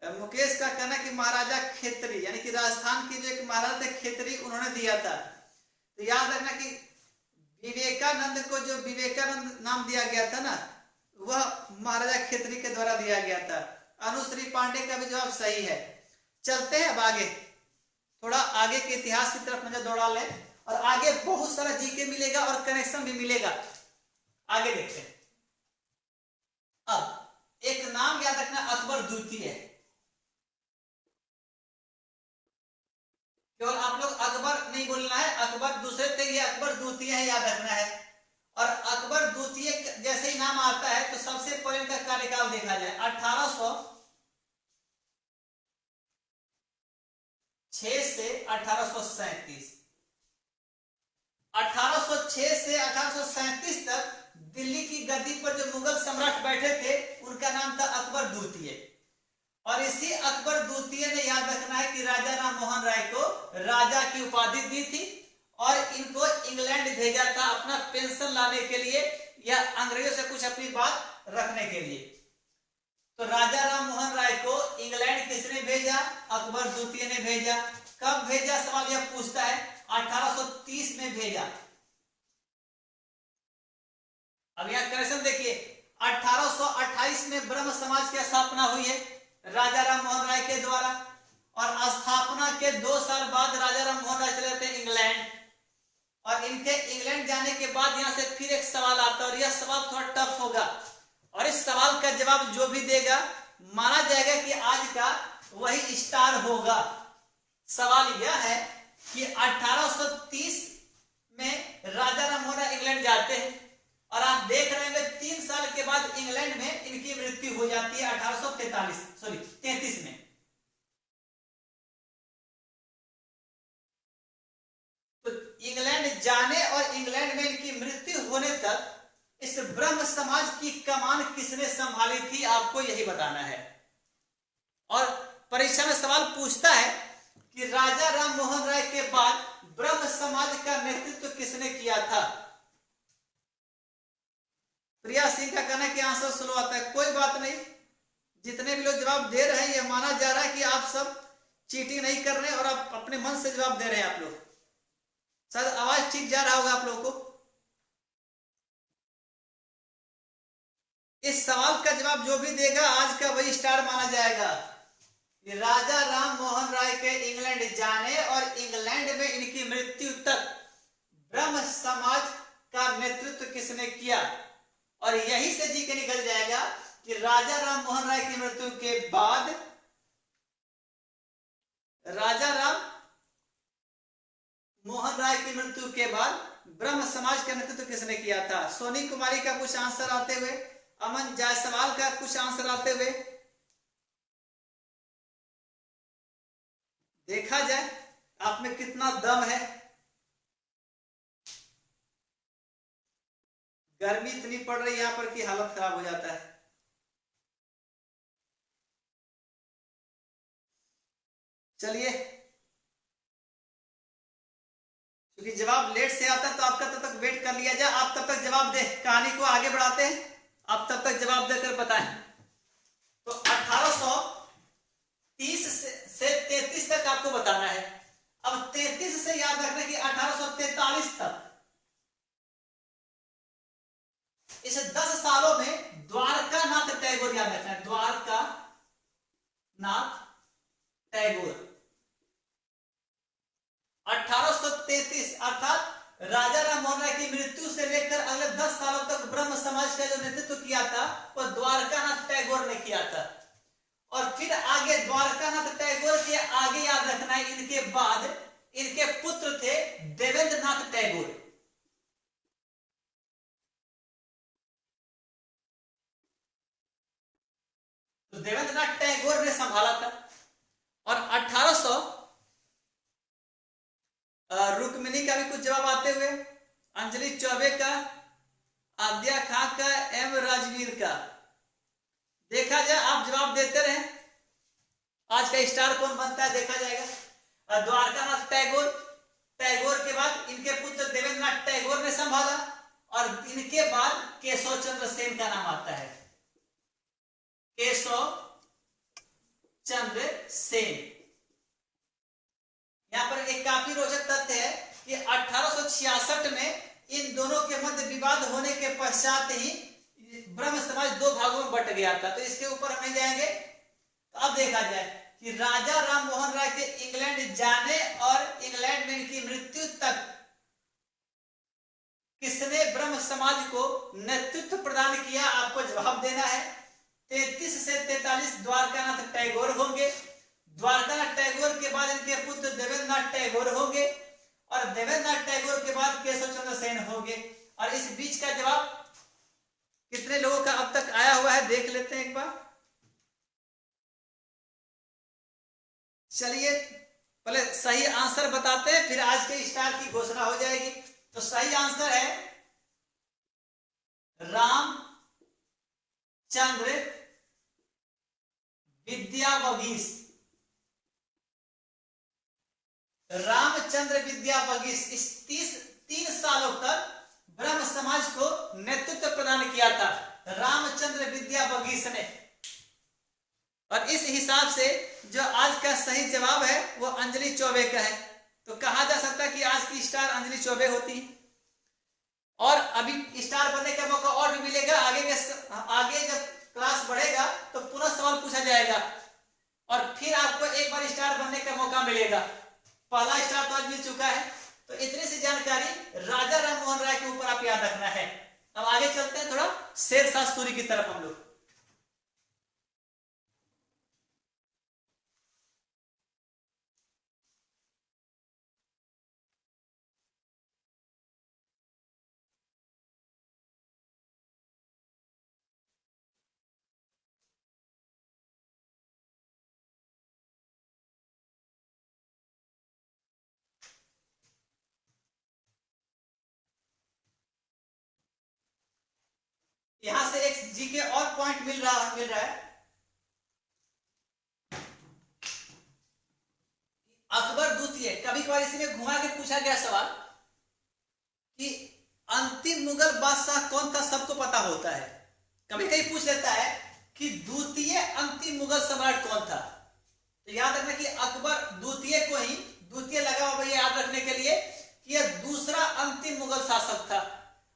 मुकेश का कहना कि महाराजा खेतरी, यानी कि राजस्थान के जो एक महाराजा थे खेतरी, उन्होंने दिया था। तो याद रखना कि विवेकानंद को जो विवेकानंद नाम दिया गया था ना, वह महाराजा खेतरी के द्वारा दिया गया था। अनुश्री पांडे का भी जवाब सही है। चलते हैं अब आगे, थोड़ा आगे के इतिहास की तरफ नजर दौड़ा लें और आगे बहुत सारा जीके मिलेगा और कनेक्शन भी मिलेगा। आगे देखते हैं। अब एक नाम याद रखना, अकबर द्वितीय। केवल आप लोग अकबर नहीं बोलना है, अकबर दूसरे थे, ये अकबर द्वितीय है, याद रखना है। और अकबर द्वितीय जैसे ही नाम आता है तो सबसे पहले इनका कार्यकाल देखा जाए। 1806 से 1837। 1806 से 1837 तक दिल्ली की गद्दी पर जो मुगल सम्राट बैठे थे उनका नाम था अकबर द्वितीय। और इसी अकबर द्वितीय ने, याद रखना है, कि राजा राम मोहन राय को राजा की उपाधि दी थी और इनको इंग्लैंड भेजा था अपना पेंशन लाने के लिए या अंग्रेजों से कुछ अपनी बात रखने के लिए। तो राजा राम मोहन राय को इंग्लैंड किसने भेजा? अकबर द्वितीय ने भेजा। कब भेजा? सवाल यह पूछता है। 1830 में भेजा। अब यहां करेक्शन देखिए, 1828 में ब्रह्म समाज की स्थापना हुई है राजा राम मोहन राय के द्वारा। और स्थापना के 2 साल बाद राजा राम मोहन राय चले जाते इंग्लैंड। और इनके इंग्लैंड जाने के बाद यहां से फिर एक सवाल आता है और यह सवाल थोड़ा टफ होगा। और इस सवाल का जवाब जो भी देगा माना जाएगा कि आज का वही स्टार होगा। सवाल यह है कि 1830 में राजा जाती है 33 में। तो इंग्लैंड जाने और इंग्लैंड में इनकी मृत्यु होने तक इस ब्रह्म समाज की कमान किसने संभाली थी, आपको यही बताना है। और परीक्षा में सवाल पूछता है कि राजा राम मोहन राय के बाद ब्रह्म समाज का नेतृत्व किसने किया था। प्रिया सिंह का कहना है कि आंसर स्लो आता है। कोई बात नहीं, जितने भी लोग जवाब दे रहे हैं यह माना जा रहा है कि आप सब चीटिंग नहीं कर रहे हैं और आप अपने मन से जवाब दे रहे हैं। आप लोग शायद आवाज ठीक जा रहा होगा आप लोगों को। इस सवाल का जवाब जो भी देगा आज का वही स्टार माना जाएगा। राजा राम मोहन राय के इंग्लैंड जाने और इंग्लैंड में इनकी मृत्यु तक ब्रह्म समाज का नेतृत्व किसने किया। और यही से जी के निकल जाएगा कि राजा राम मोहन राय की मृत्यु के बाद राजा राम मोहन राय की मृत्यु के बाद ब्रह्म समाज का नेतृत्व किसने किया था। सोनी कुमारी का कुछ आंसर आते हुए, अमन जायसवाल का कुछ आंसर आते हुए, देखा जाए आप में कितना दम है। गर्मी इतनी पड़ रही है यहां पर कि हालत खराब हो जाता है। चलिए, क्योंकि जवाब लेट से आता है तो आपका तब तक वेट कर लिया जाए। आप तब तक जवाब दे, कहानी को आगे बढ़ाते हैं। आप तब तक जवाब देकर बताएं। तो 1830 से 33 तक आपको बताना है। अब 33 से याद रखना कि 1843 तक, इस 10 सालों में द्वारका नाथ टैगोर, याद रखना है द्वारका नाथ टैगोर। 1833 अर्थात राजा राम मोहन राय की मृत्यु से लेकर अगले 10 सालों तक ब्रह्म समाज का जो नेतृत्व किया था वह द्वारकानाथ टैगोर ने किया था। और फिर आगे द्वारकानाथ टैगोर के आगे याद रखना है इनके बाद इनके पुत्र थे देवेंद्र नाथ टैगोर। तो देवेंद्र नाथ टैगोर ने संभाला था। और 1800 रुक्मिणी का भी कुछ जवाब आते हुए, अंजलि चौबे का, आद्या खां का, एम राजवीर का। देखा जाए, आप जवाब देते रहे, आज का स्टार कौन बनता है देखा जाएगा। द्वारकानाथ टैगोर, टैगोर के बाद इनके पुत्र देवेंद्र नाथ टैगोर ने संभाला और इनके बाद केशव चंद्र सेन का नाम आता है। केशव चंद्र सेन। यहां पर एक काफी रोचक तथ्य है कि 1866 में इन दोनों के मध्य विवाद होने के पश्चात ही ब्रह्म समाज दो भागों में बट गया था। तो इसके ऊपर हम नहीं जाएंगे। तो अब देखा जाए कि राजा राम मोहन राय के इंग्लैंड जाने और इंग्लैंड में इनकी मृत्यु तक किसने ब्रह्म समाज को नेतृत्व प्रदान किया, आपको जवाब देना है। 33 से 43 द्वारकानाथ टैगोर होंगे। द्वारकानाथ टैगोर के बाद इनके पुत्र देवेंद्र नाथ टैगोर होंगे और देवेंद्र नाथ टैगोर के बाद केशव चंद्र सेन होंगे। और इस बीच का जवाब कितने लोगों का अब तक आया हुआ है देख लेते हैं एक बार। चलिए पहले सही आंसर बताते हैं, फिर आज के स्टार की घोषणा हो जाएगी। तो सही आंसर है रामचंद्र विद्यावगीश। रामचंद्र विद्यावगीश इस 3 सालों तक ब्रह्म समाज को नेतृत्व प्रदान किया था रामचंद्र विद्यावगीश ने। और इस हिसाब से जो आज का सही जवाब है वो अंजलि चौबे का है। तो कहा जा सकता है कि आज की स्टार अंजलि चौबे होती है। और अभी स्टार बनने का मौका और भी मिलेगा। आगे जब क्लास बढ़ेगा तो पुनः सवाल पूछा जाएगा और फिर आपको एक बार स्टार बनने का मौका मिलेगा। पहला स्टार तो आज मिल चुका है। तो इतनी सी जानकारी राजा राम मोहन राय के ऊपर आप याद रखना है। अब आगे चलते हैं थोड़ा शेरशाह सूरी की तरफ हम लोग। यहां से एक जीके और पॉइंट मिल रहा है। अकबर द्वितीय, कभी कभार इसमें घुमा के पूछा गया सवाल कि अंतिम मुगल बादशाह कौन था, सबको पता होता है। कभी कभी पूछ लेता है कि द्वितीय अंतिम मुगल सम्राट कौन था, तो याद रखना कि अकबर द्वितीय को ही द्वितीय लगा हुआ है याद रखने के लिए कि यह दूसरा अंतिम मुगल शासक था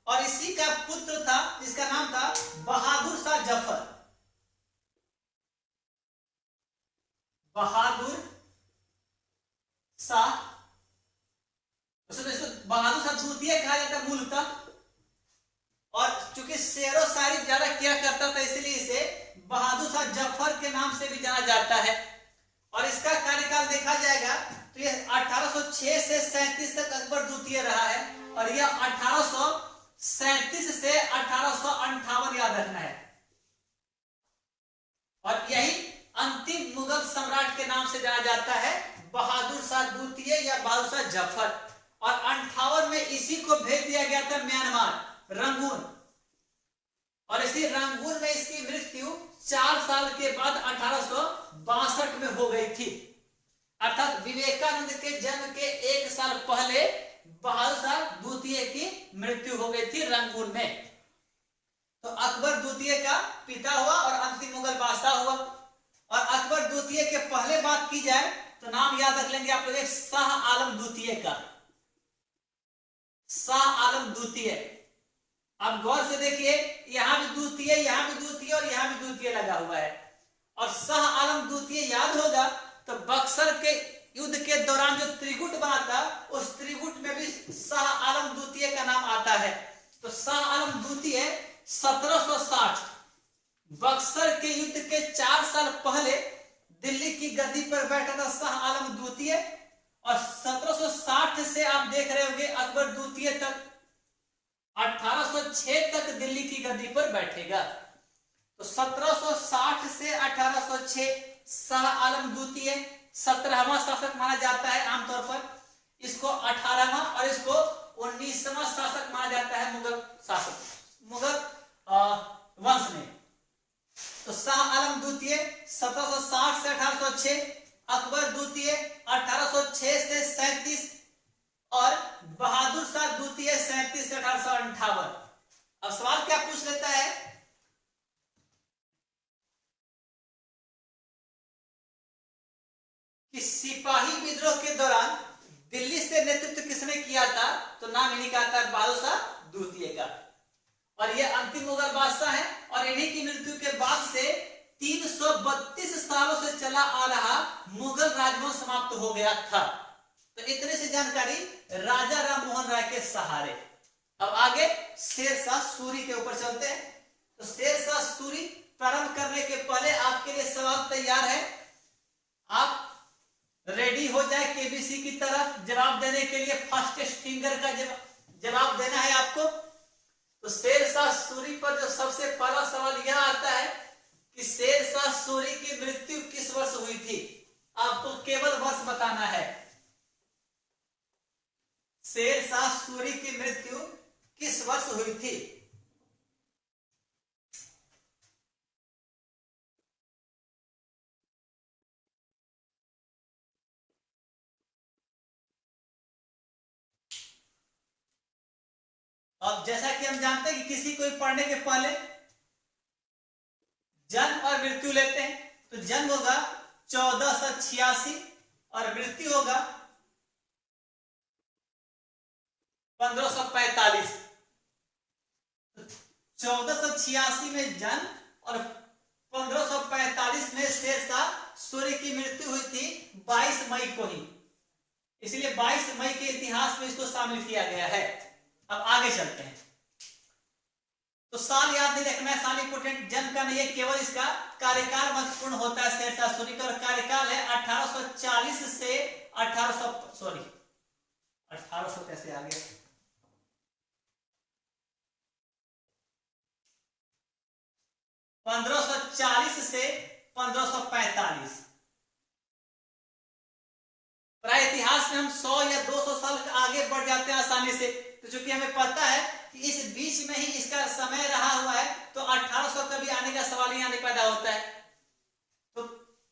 और इसी का पुत्र था जिसका नाम था बहादुर शाह जफर। बहादुर शाह, इसको बहादुर शाह द्वितीय कहा जाता है मूलतः, और चूंकि शेर व शायरी ज्यादा किया करता था इसलिए इसे बहादुर शाह जफर के नाम से भी जाना जाता है। और इसका कार्यकाल देखा जाएगा तो यह 1806 से 37 तक अकबर द्वितीय रहा है और यह 1837 से 1858 याद रखना है। और यही अंतिम मुगल सम्राट के नाम से जाना जाता है, बहादुर शाह द्वितीय या बहादुर शाह जफर। और 58 में इसी को भेज दिया गया था म्यांमार, रंगून, और इसी रंगून में इसकी मृत्यु 4 साल के बाद 1862 में हो गई थी। अर्थात विवेकानंद के जन्म के 1 साल पहले बहादुर शाह द्वितीय की मृत्यु हो गई थी रंगून में। तो अकबर द्वितीय का पिता हुआ और अंतिम मुगल बादशाह हुआ। और अकबर द्वितीय के पहले बात की जाए तो नाम याद रख लेंगे आप लोग शाह आलम द्वितीय का, शाह आलम द्वितीय। अब गौर से देखिए, यहां भी द्वितीय, यहां भी द्वितीय और यहां भी द्वितीय लगा हुआ है। और शाह आलम द्वितीय याद होगा तो बक्सर के युद्ध के दौरान जो त्रिगुट बना था उस त्रिगुट में भी शाह आलम द्वितीय का नाम आता है। तो शाह आलम द्वितीय 1760 बक्सर के युद्ध के 4 साल पहले दिल्ली की गद्दी पर बैठा था शाह आलम द्वितीय। और 1760 से आप देख रहे होंगे अकबर द्वितीय तक 1806 तक दिल्ली की गद्दी पर बैठेगा। तो 1760 से 1806 शाह आलम द्वितीय 17वां शासक माना जाता है आमतौर पर, इसको 18वां और इसको 19वां शासक माना जाता है मुगल शासक, मुगल वंश में। तो शाह आलम द्वितीय 1760 से 1806, अकबर द्वितीय 1806 से 37 और बहादुर शाह द्वितीय 37 से 1858। अब सवाल क्या पूछ लेता है कि सिपाही विद्रोह के दौरान दिल्ली से नेतृत्व किसने किया था, तो नाम इन्हीं का आता है बहादुर शाह द्वितीय का। और ये अंतिम मुगल बादशाह है और इन्हीं की मृत्यु के बाद से 332 सालों से चला आ रहा मुगल राजवंश समाप्त हो गया था। तो इतने से जानकारी राजा राम मोहन राय के सहारे। अब आगे शेरशाह सूरी के ऊपर चलते हैं। तो शेरशाह सूरी प्रारंभ करने के पहले आपके लिए सवाल तैयार है, आप रेडी हो जाए केबीसी की तरह जवाब देने के लिए। फास्टेस्ट फिंगर का जवाब देना है आपको। तो शेरशाह सूरी पर जो सबसे पहला सवाल यह आता है कि शेरशाह सूरी की मृत्यु किस वर्ष हुई थी, आपको केवल वर्ष बताना है। शेरशाह सूरी की मृत्यु किस वर्ष हुई थी? अब जैसा कि हम जानते हैं कि किसी को पढ़ने के पहले जन्म और मृत्यु लेते हैं, तो जन्म होगा 1486 और मृत्यु होगा 1545। 1486 में जन्म और 1545 में शेरशाह सूरी की मृत्यु हुई थी 22 मई को ही, इसलिए 22 मई के इतिहास में इसको शामिल किया गया है। अब आगे चलते हैं। तो साल याद नहीं रखना है, साल इंपोर्टेंट जन्म का नहीं है, केवल इसका कार्यकाल महत्वपूर्ण होता है शेरशाह सूरी का। और कार्यकाल है 1840 से 1800 कैसे आ गया, 1540 से 1545। प्राय इतिहास में हम 100 या 200 साल आगे बढ़ जाते हैं आसानी से। तो चूंकि हमें पता है कि इस बीच में ही इसका समय रहा हुआ है तो 1800 का भी आने का सवाल यहाँ नहीं पैदा होता है। तो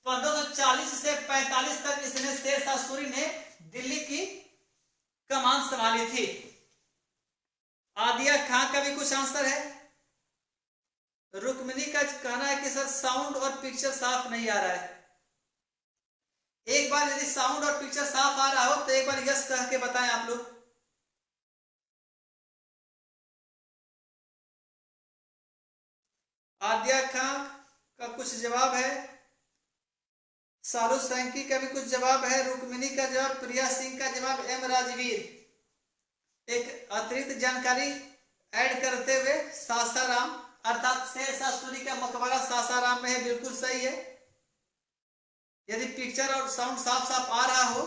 1540 से 45 तक इसने शेरशाह सूरी ने दिल्ली की कमान संभाली थी। आदिया खां का भी कुछ आंसर है। रुक्मिणी का कहना है कि सर साउंड और पिक्चर साफ नहीं आ रहा है। एक बार यदि साउंड और पिक्चर साफ आ रहा हो तो एक बार यस कह के बताएं आप लोग। आदिया खां का कुछ जवाब है, शाहरुख सैंकी का भी कुछ जवाब है, रुक्मिणी का जवाब, प्रिया सिंह का जवाब, एम राजवीर। एक अतिरिक्त जानकारी ऐड करते हुए सासाराम अर्थात शेरशाह सूरी का मकबरा सासाराम में है, बिल्कुल सही है। यदि पिक्चर और साउंड साफ साफ आ रहा हो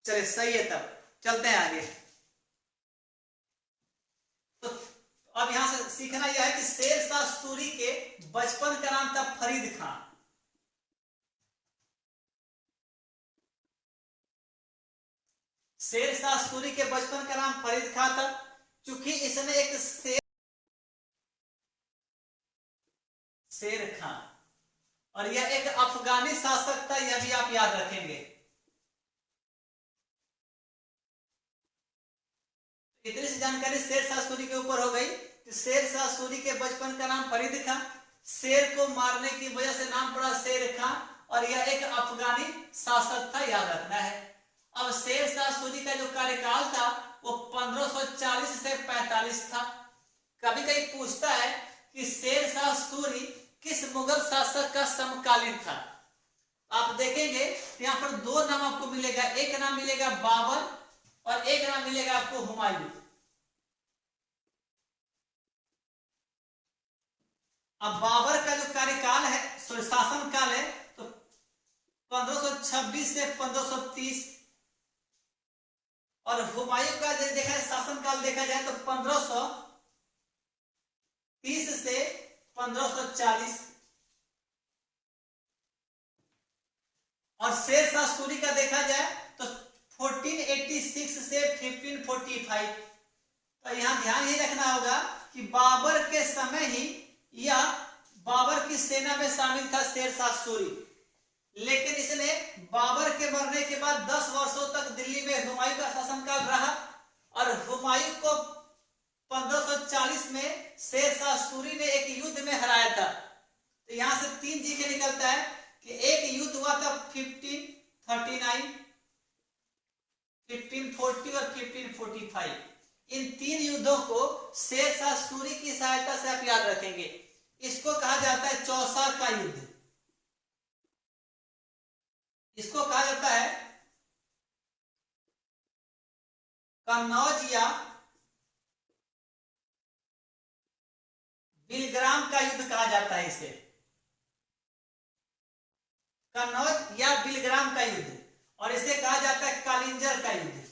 चले सही है, तब चलते हैं आगे। तो अब यहां से सीखना यह है कि शेरशाह सूरी के बचपन का नाम था फरीद खां। शेरशाह सूरी के बचपन का नाम फरीद खां था। चूंकि इसने एक शेर खां और यह एक अफगानी शासक था, यह भी आप याद रखेंगे। इतनी सी जानकारी शेरशाह सूरी के ऊपर हो गई। तो शेरशाह सूरी के बचपन का नाम फरीद खां, शेर को मारने की वजह से नाम पड़ा शेर खां, और यह एक अफगानी शासक था, याद रखना है। अब शेरशाह सूरी का जो कार्यकाल था वो 1540 से 45 था। कभी कभी पूछता है कि शेरशाह सूरी किस मुगल शासक का समकालीन था। आप देखेंगे यहाँ पर दो नाम आपको मिलेगा, एक नाम मिलेगा बाबर और एक नाम मिलेगा आपको हुमायूं। अब बाबर का जो कार्यकाल है, शासन काल है, तो 1526 से 1530, और हुमायूं का देखा है शासन काल देखा जाए तो 1530 से 1540, और शेरशाह सूरी का देखा जाए तो 1486 से 1545। तो यहां ध्यान ही रखना होगा कि बाबर के समय ही यह बाबर की सेना में शामिल था शेरशाह सूरी, लेकिन इसने बाबर के मरने के बाद 10 वर्षों तक दिल्ली में हुमायूं का शासनकाल रहा, और हुमायूं को 1540 में शेरशाह सूरी ने एक युद्ध में हराया था। तो यहां से 3 जीके निकलता है कि एक युद्ध हुआ था 1539, 1540 और 1545। इन 3 युद्धों को शेरशाह सूरी की सहायता से आप याद रखेंगे। इसको कहा जाता है चौसा का युद्ध। इसको कहा जाता है कन्नौज या बिलग्राम का युद्ध कहा जाता है। इसे कन्नौज या बिलग्राम का युद्ध, और इसे कहा जाता है कालिंजर का युद्ध।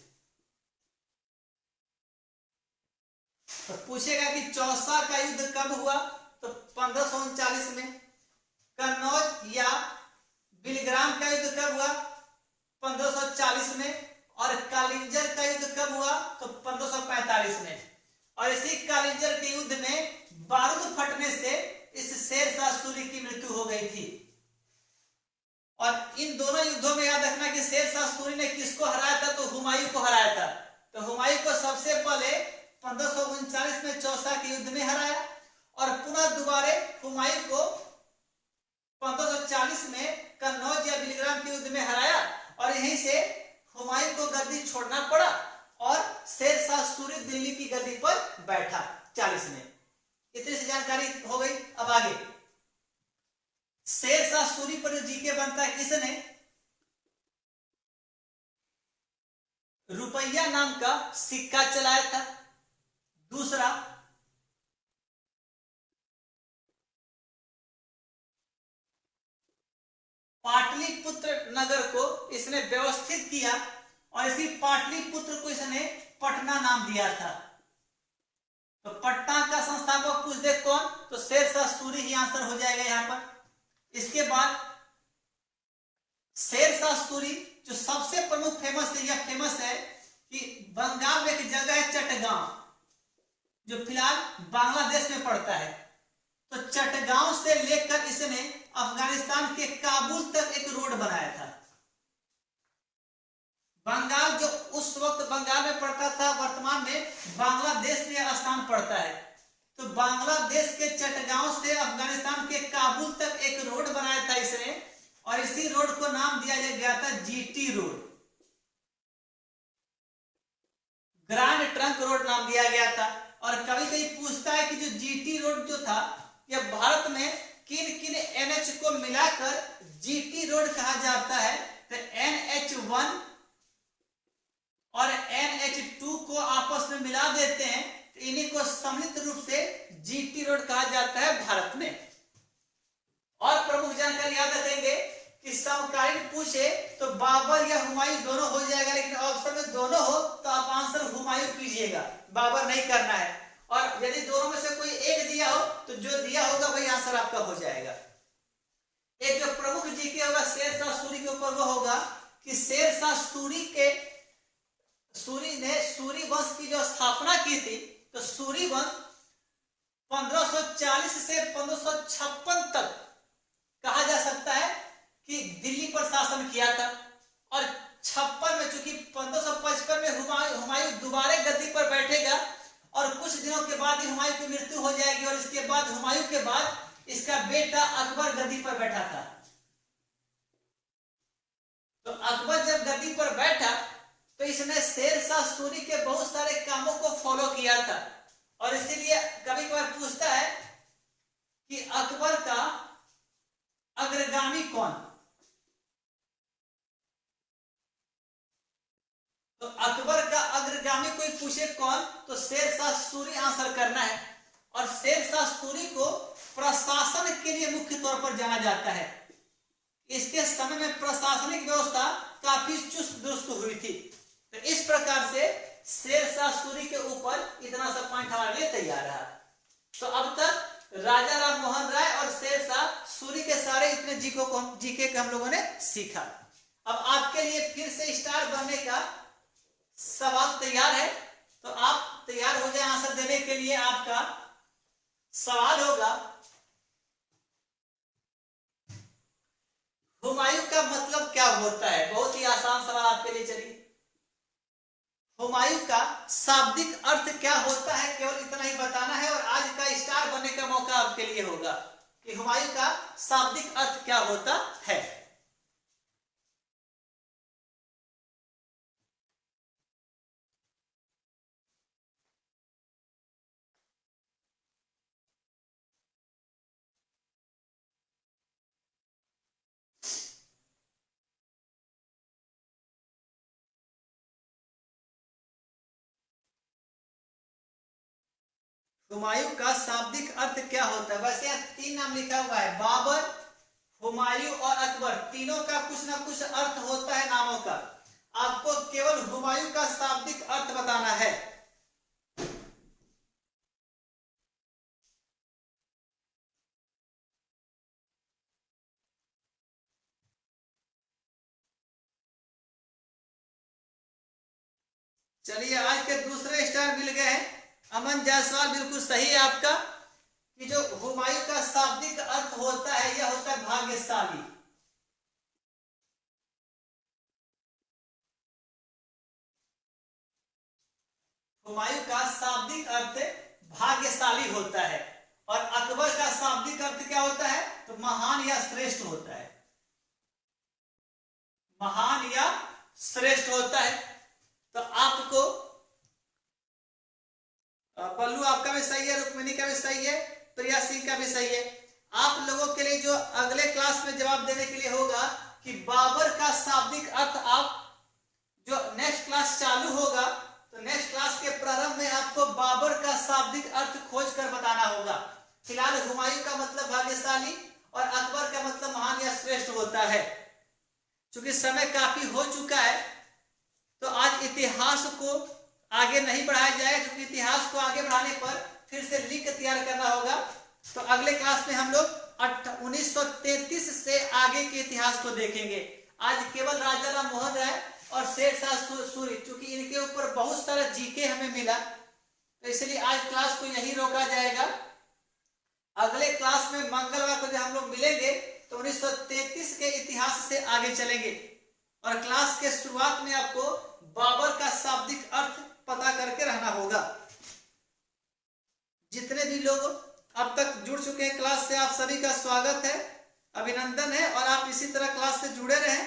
तो पूछेगा कि चौसा का युद्ध कब हुआ, तो 1539 में। कन्नौज या बिलग्राम का युद्ध कब हुआ, 1540 में। और कालिंजर का युद्ध कब हुआ, तो 1545 में। और इसी कालिंजर के युद्ध में बारूद फटने से इस शेरशाह सूरी की मृत्यु हो गई थी। और इन दोनों युद्धों में याद रखना कि शेरशाह सूरी ने किसको हराया था, तो हुमायूं को हराया था। तो हुमायूं को सबसे पहले 1539 में चौसा के युद्ध में हराया, और पुनः दोबारा हुमायूं को 1540 में कन्नौज या बिलग्राम के युद्ध में हराया, और यहीं से हुमायूं को गद्दी छोड़ना पड़ा और शेरशाह सूरी दिल्ली की गद्दी पर बैठा 40 में। इतनी सी जानकारी हो गई। अब आगे शेरशाह सूरी पर जीके बनता है किसने, रुपया नाम का सिक्का चलाया था। दूसरा, पाटलिपुत्र नगर को इसने व्यवस्थित किया, और इसी पाटलिपुत्र को इसने पटना नाम दिया था। तो पटना का संस्थापक पूछ दे कौन, तो शेरशाह सूरी ही आंसर हो जाएगा यहां पर। इसके बाद शेरशाह सूरी जो सबसे प्रमुख फेमस है कि बंगाल चटगांव, जो फिलहाल बांग्लादेश में पड़ता है। तो चटगांव से लेकर इसने अफगानिस्तान के काबुल तक एक रोड बनाया था। बंगाल जो उस वक्त बंगाल में पड़ता था, वर्तमान में बांग्लादेश में स्थान पड़ता है। तो बांग्लादेश के चटगांव से अफगानिस्तान के काबुल तक एक रोड बनाया था इसने, और इसी रोड को नाम दिया गया था GT road, grand trunk road नाम दिया गया था। और कभी कभी पूछता है कि जो जीटी रोड जो था, यह भारत में किन किन एनएच को मिलाकर जीटी रोड कहा जाता है। तो NH1 और NH2 को आपस में मिला देते हैं, तो इन्हीं को सम्मिलित रूप से जीटी रोड कहा जाता है भारत में। और प्रमुख जानकारी याद रखेंगे कि समकालीन पूछे तो बाबर या हुमायूं दोनों हो जाएगा, लेकिन ऑप्शन में दोनों हो तो आप आंसर हुमायूं कीजिएगा, बाबर नहीं करना है। और यदि दोनों में से कोई एक दिया हो तो जो दिया होगा वही आंसर आपका हो जाएगा। एक जो प्रमुख जीके होगा शेरशाह सूरी के ऊपर, वो होगा कि शेरशाह सूरी ने सूरी वंश की जो स्थापना की थी, तो सूरी वंश 1540 से 1556 तक कहा जा सकता है कि दिल्ली पर शासन किया था। और 56 में, चूंकि 1555 में हुमायूं दोबारा गद्दी पर बैठेगा और कुछ दिनों के बाद ही हुमायूं की मृत्यु हो जाएगी, और इसके बाद हुमायूं के बाद इसका बेटा अकबर गद्दी पर बैठा था। तो अकबर जब गद्दी पर बैठा तो इसने शेरशाह सूरी के बहुत सारे कामों को फॉलो किया था, और इसीलिए कभी कभार पूछता है कि अकबर का अग्रगामी कौन। तो अकबर का अग्रगामी कोई पूछे कौन, तो शेरशाह सूरी आंसर करना है। और शेरशाह सूरी को प्रशासन के लिए मुख्य तौर पर जाना जाता है। इसके समय में प्रशासनिक व्यवस्था काफी चुस्त दुरुस्त हुई थी। तो इस प्रकार से शेरशाह सूरी के ऊपर इतना सा पॉइंट हमारे लिए तैयार रहा। तो अब तक राजा राम मोहन राय और शेरशाह सूरी के सारे इतने जीके को हम लोगों ने सीखा। अब आपके लिए फिर से स्टार बनने का सवाल तैयार है, तो आप तैयार हो जाए आंसर देने के लिए। आपका सवाल होगा, हुमायूं का मतलब क्या होता है। बहुत ही आसान सवाल आपके लिए। चलिए, हुमायूं का शाब्दिक अर्थ क्या होता है, केवल इतना ही बताना है, और आज का स्टार बनने का मौका आपके लिए होगा कि हुमायूं का शाब्दिक अर्थ क्या होता है। हुमायूं का शाब्दिक अर्थ क्या होता है। वैसे यहाँ 3 नाम लिखा हुआ है, बाबर, हुमायूं और अकबर, तीनों का कुछ ना कुछ अर्थ होता है नामों का। आपको केवल हुमायूं का शाब्दिक अर्थ बताना है। चलिए, आज के दूसरे स्टार मिल गए हैं। अमन जायसवाल, बिल्कुल सही है आपका कि जो हुमायूं का शाब्दिक अर्थ होता है यह होता है भाग्यशाली। हुमायूं का शाब्दिक अर्थ भाग्यशाली होता है, और अकबर का शाब्दिक अर्थ क्या होता है, तो महान या श्रेष्ठ होता है। महान या श्रेष्ठ होता है। तो आपको पल्लू आपका भी सही है, रुक्मिणी का भी सही है, प्रिया सिंह का भी सही है। आप लोगों के लिए जो अगले क्लास में जवाब देने के लिए होगा कि बाबर का शाब्दिक अर्थ, आप जो नेक्स्ट क्लास चालू होगा तो नेक्स्ट क्लास के प्रारंभ में आपको बाबर का शाब्दिक अर्थ खोज कर बताना होगा। फिलहाल हुमायूं का मतलब भाग्यशाली और अकबर का मतलब महान या श्रेष्ठ होता है। चूंकि समय काफी हो चुका है तो आज इतिहास को आगे नहीं बढ़ाया जाएगा, क्योंकि इतिहास को आगे बढ़ाने पर फिर से लिंक तैयार करना होगा। तो अगले क्लास में हम लोग 1933 से आगे के इतिहास को देखेंगे। आज केवल राजा राम मोहन राय और शेरशाह सूरी, चूंकि इनके ऊपर बहुत सारा जीके हमें मिला, तो इसलिए आज क्लास को यही रोका जाएगा। अगले क्लास में मंगलवार को जब हम लोग मिलेंगे तो 1933 के इतिहास से आगे चलेंगे और क्लास के शुरुआत में आपको बाबर का शाब्दिक अर्थ पता करके रहना होगा। जितने भी लोग अब तक जुड़ चुके हैं क्लास से, आप सभी का स्वागत है, अभिनंदन है और आप इसी तरह क्लास से जुड़े रहें।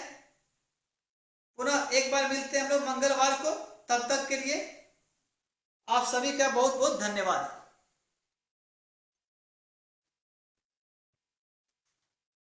पुनः एक बार मिलते हैं हम लोग मंगलवार को, तब तक के लिए आप सभी का बहुत बहुत धन्यवाद।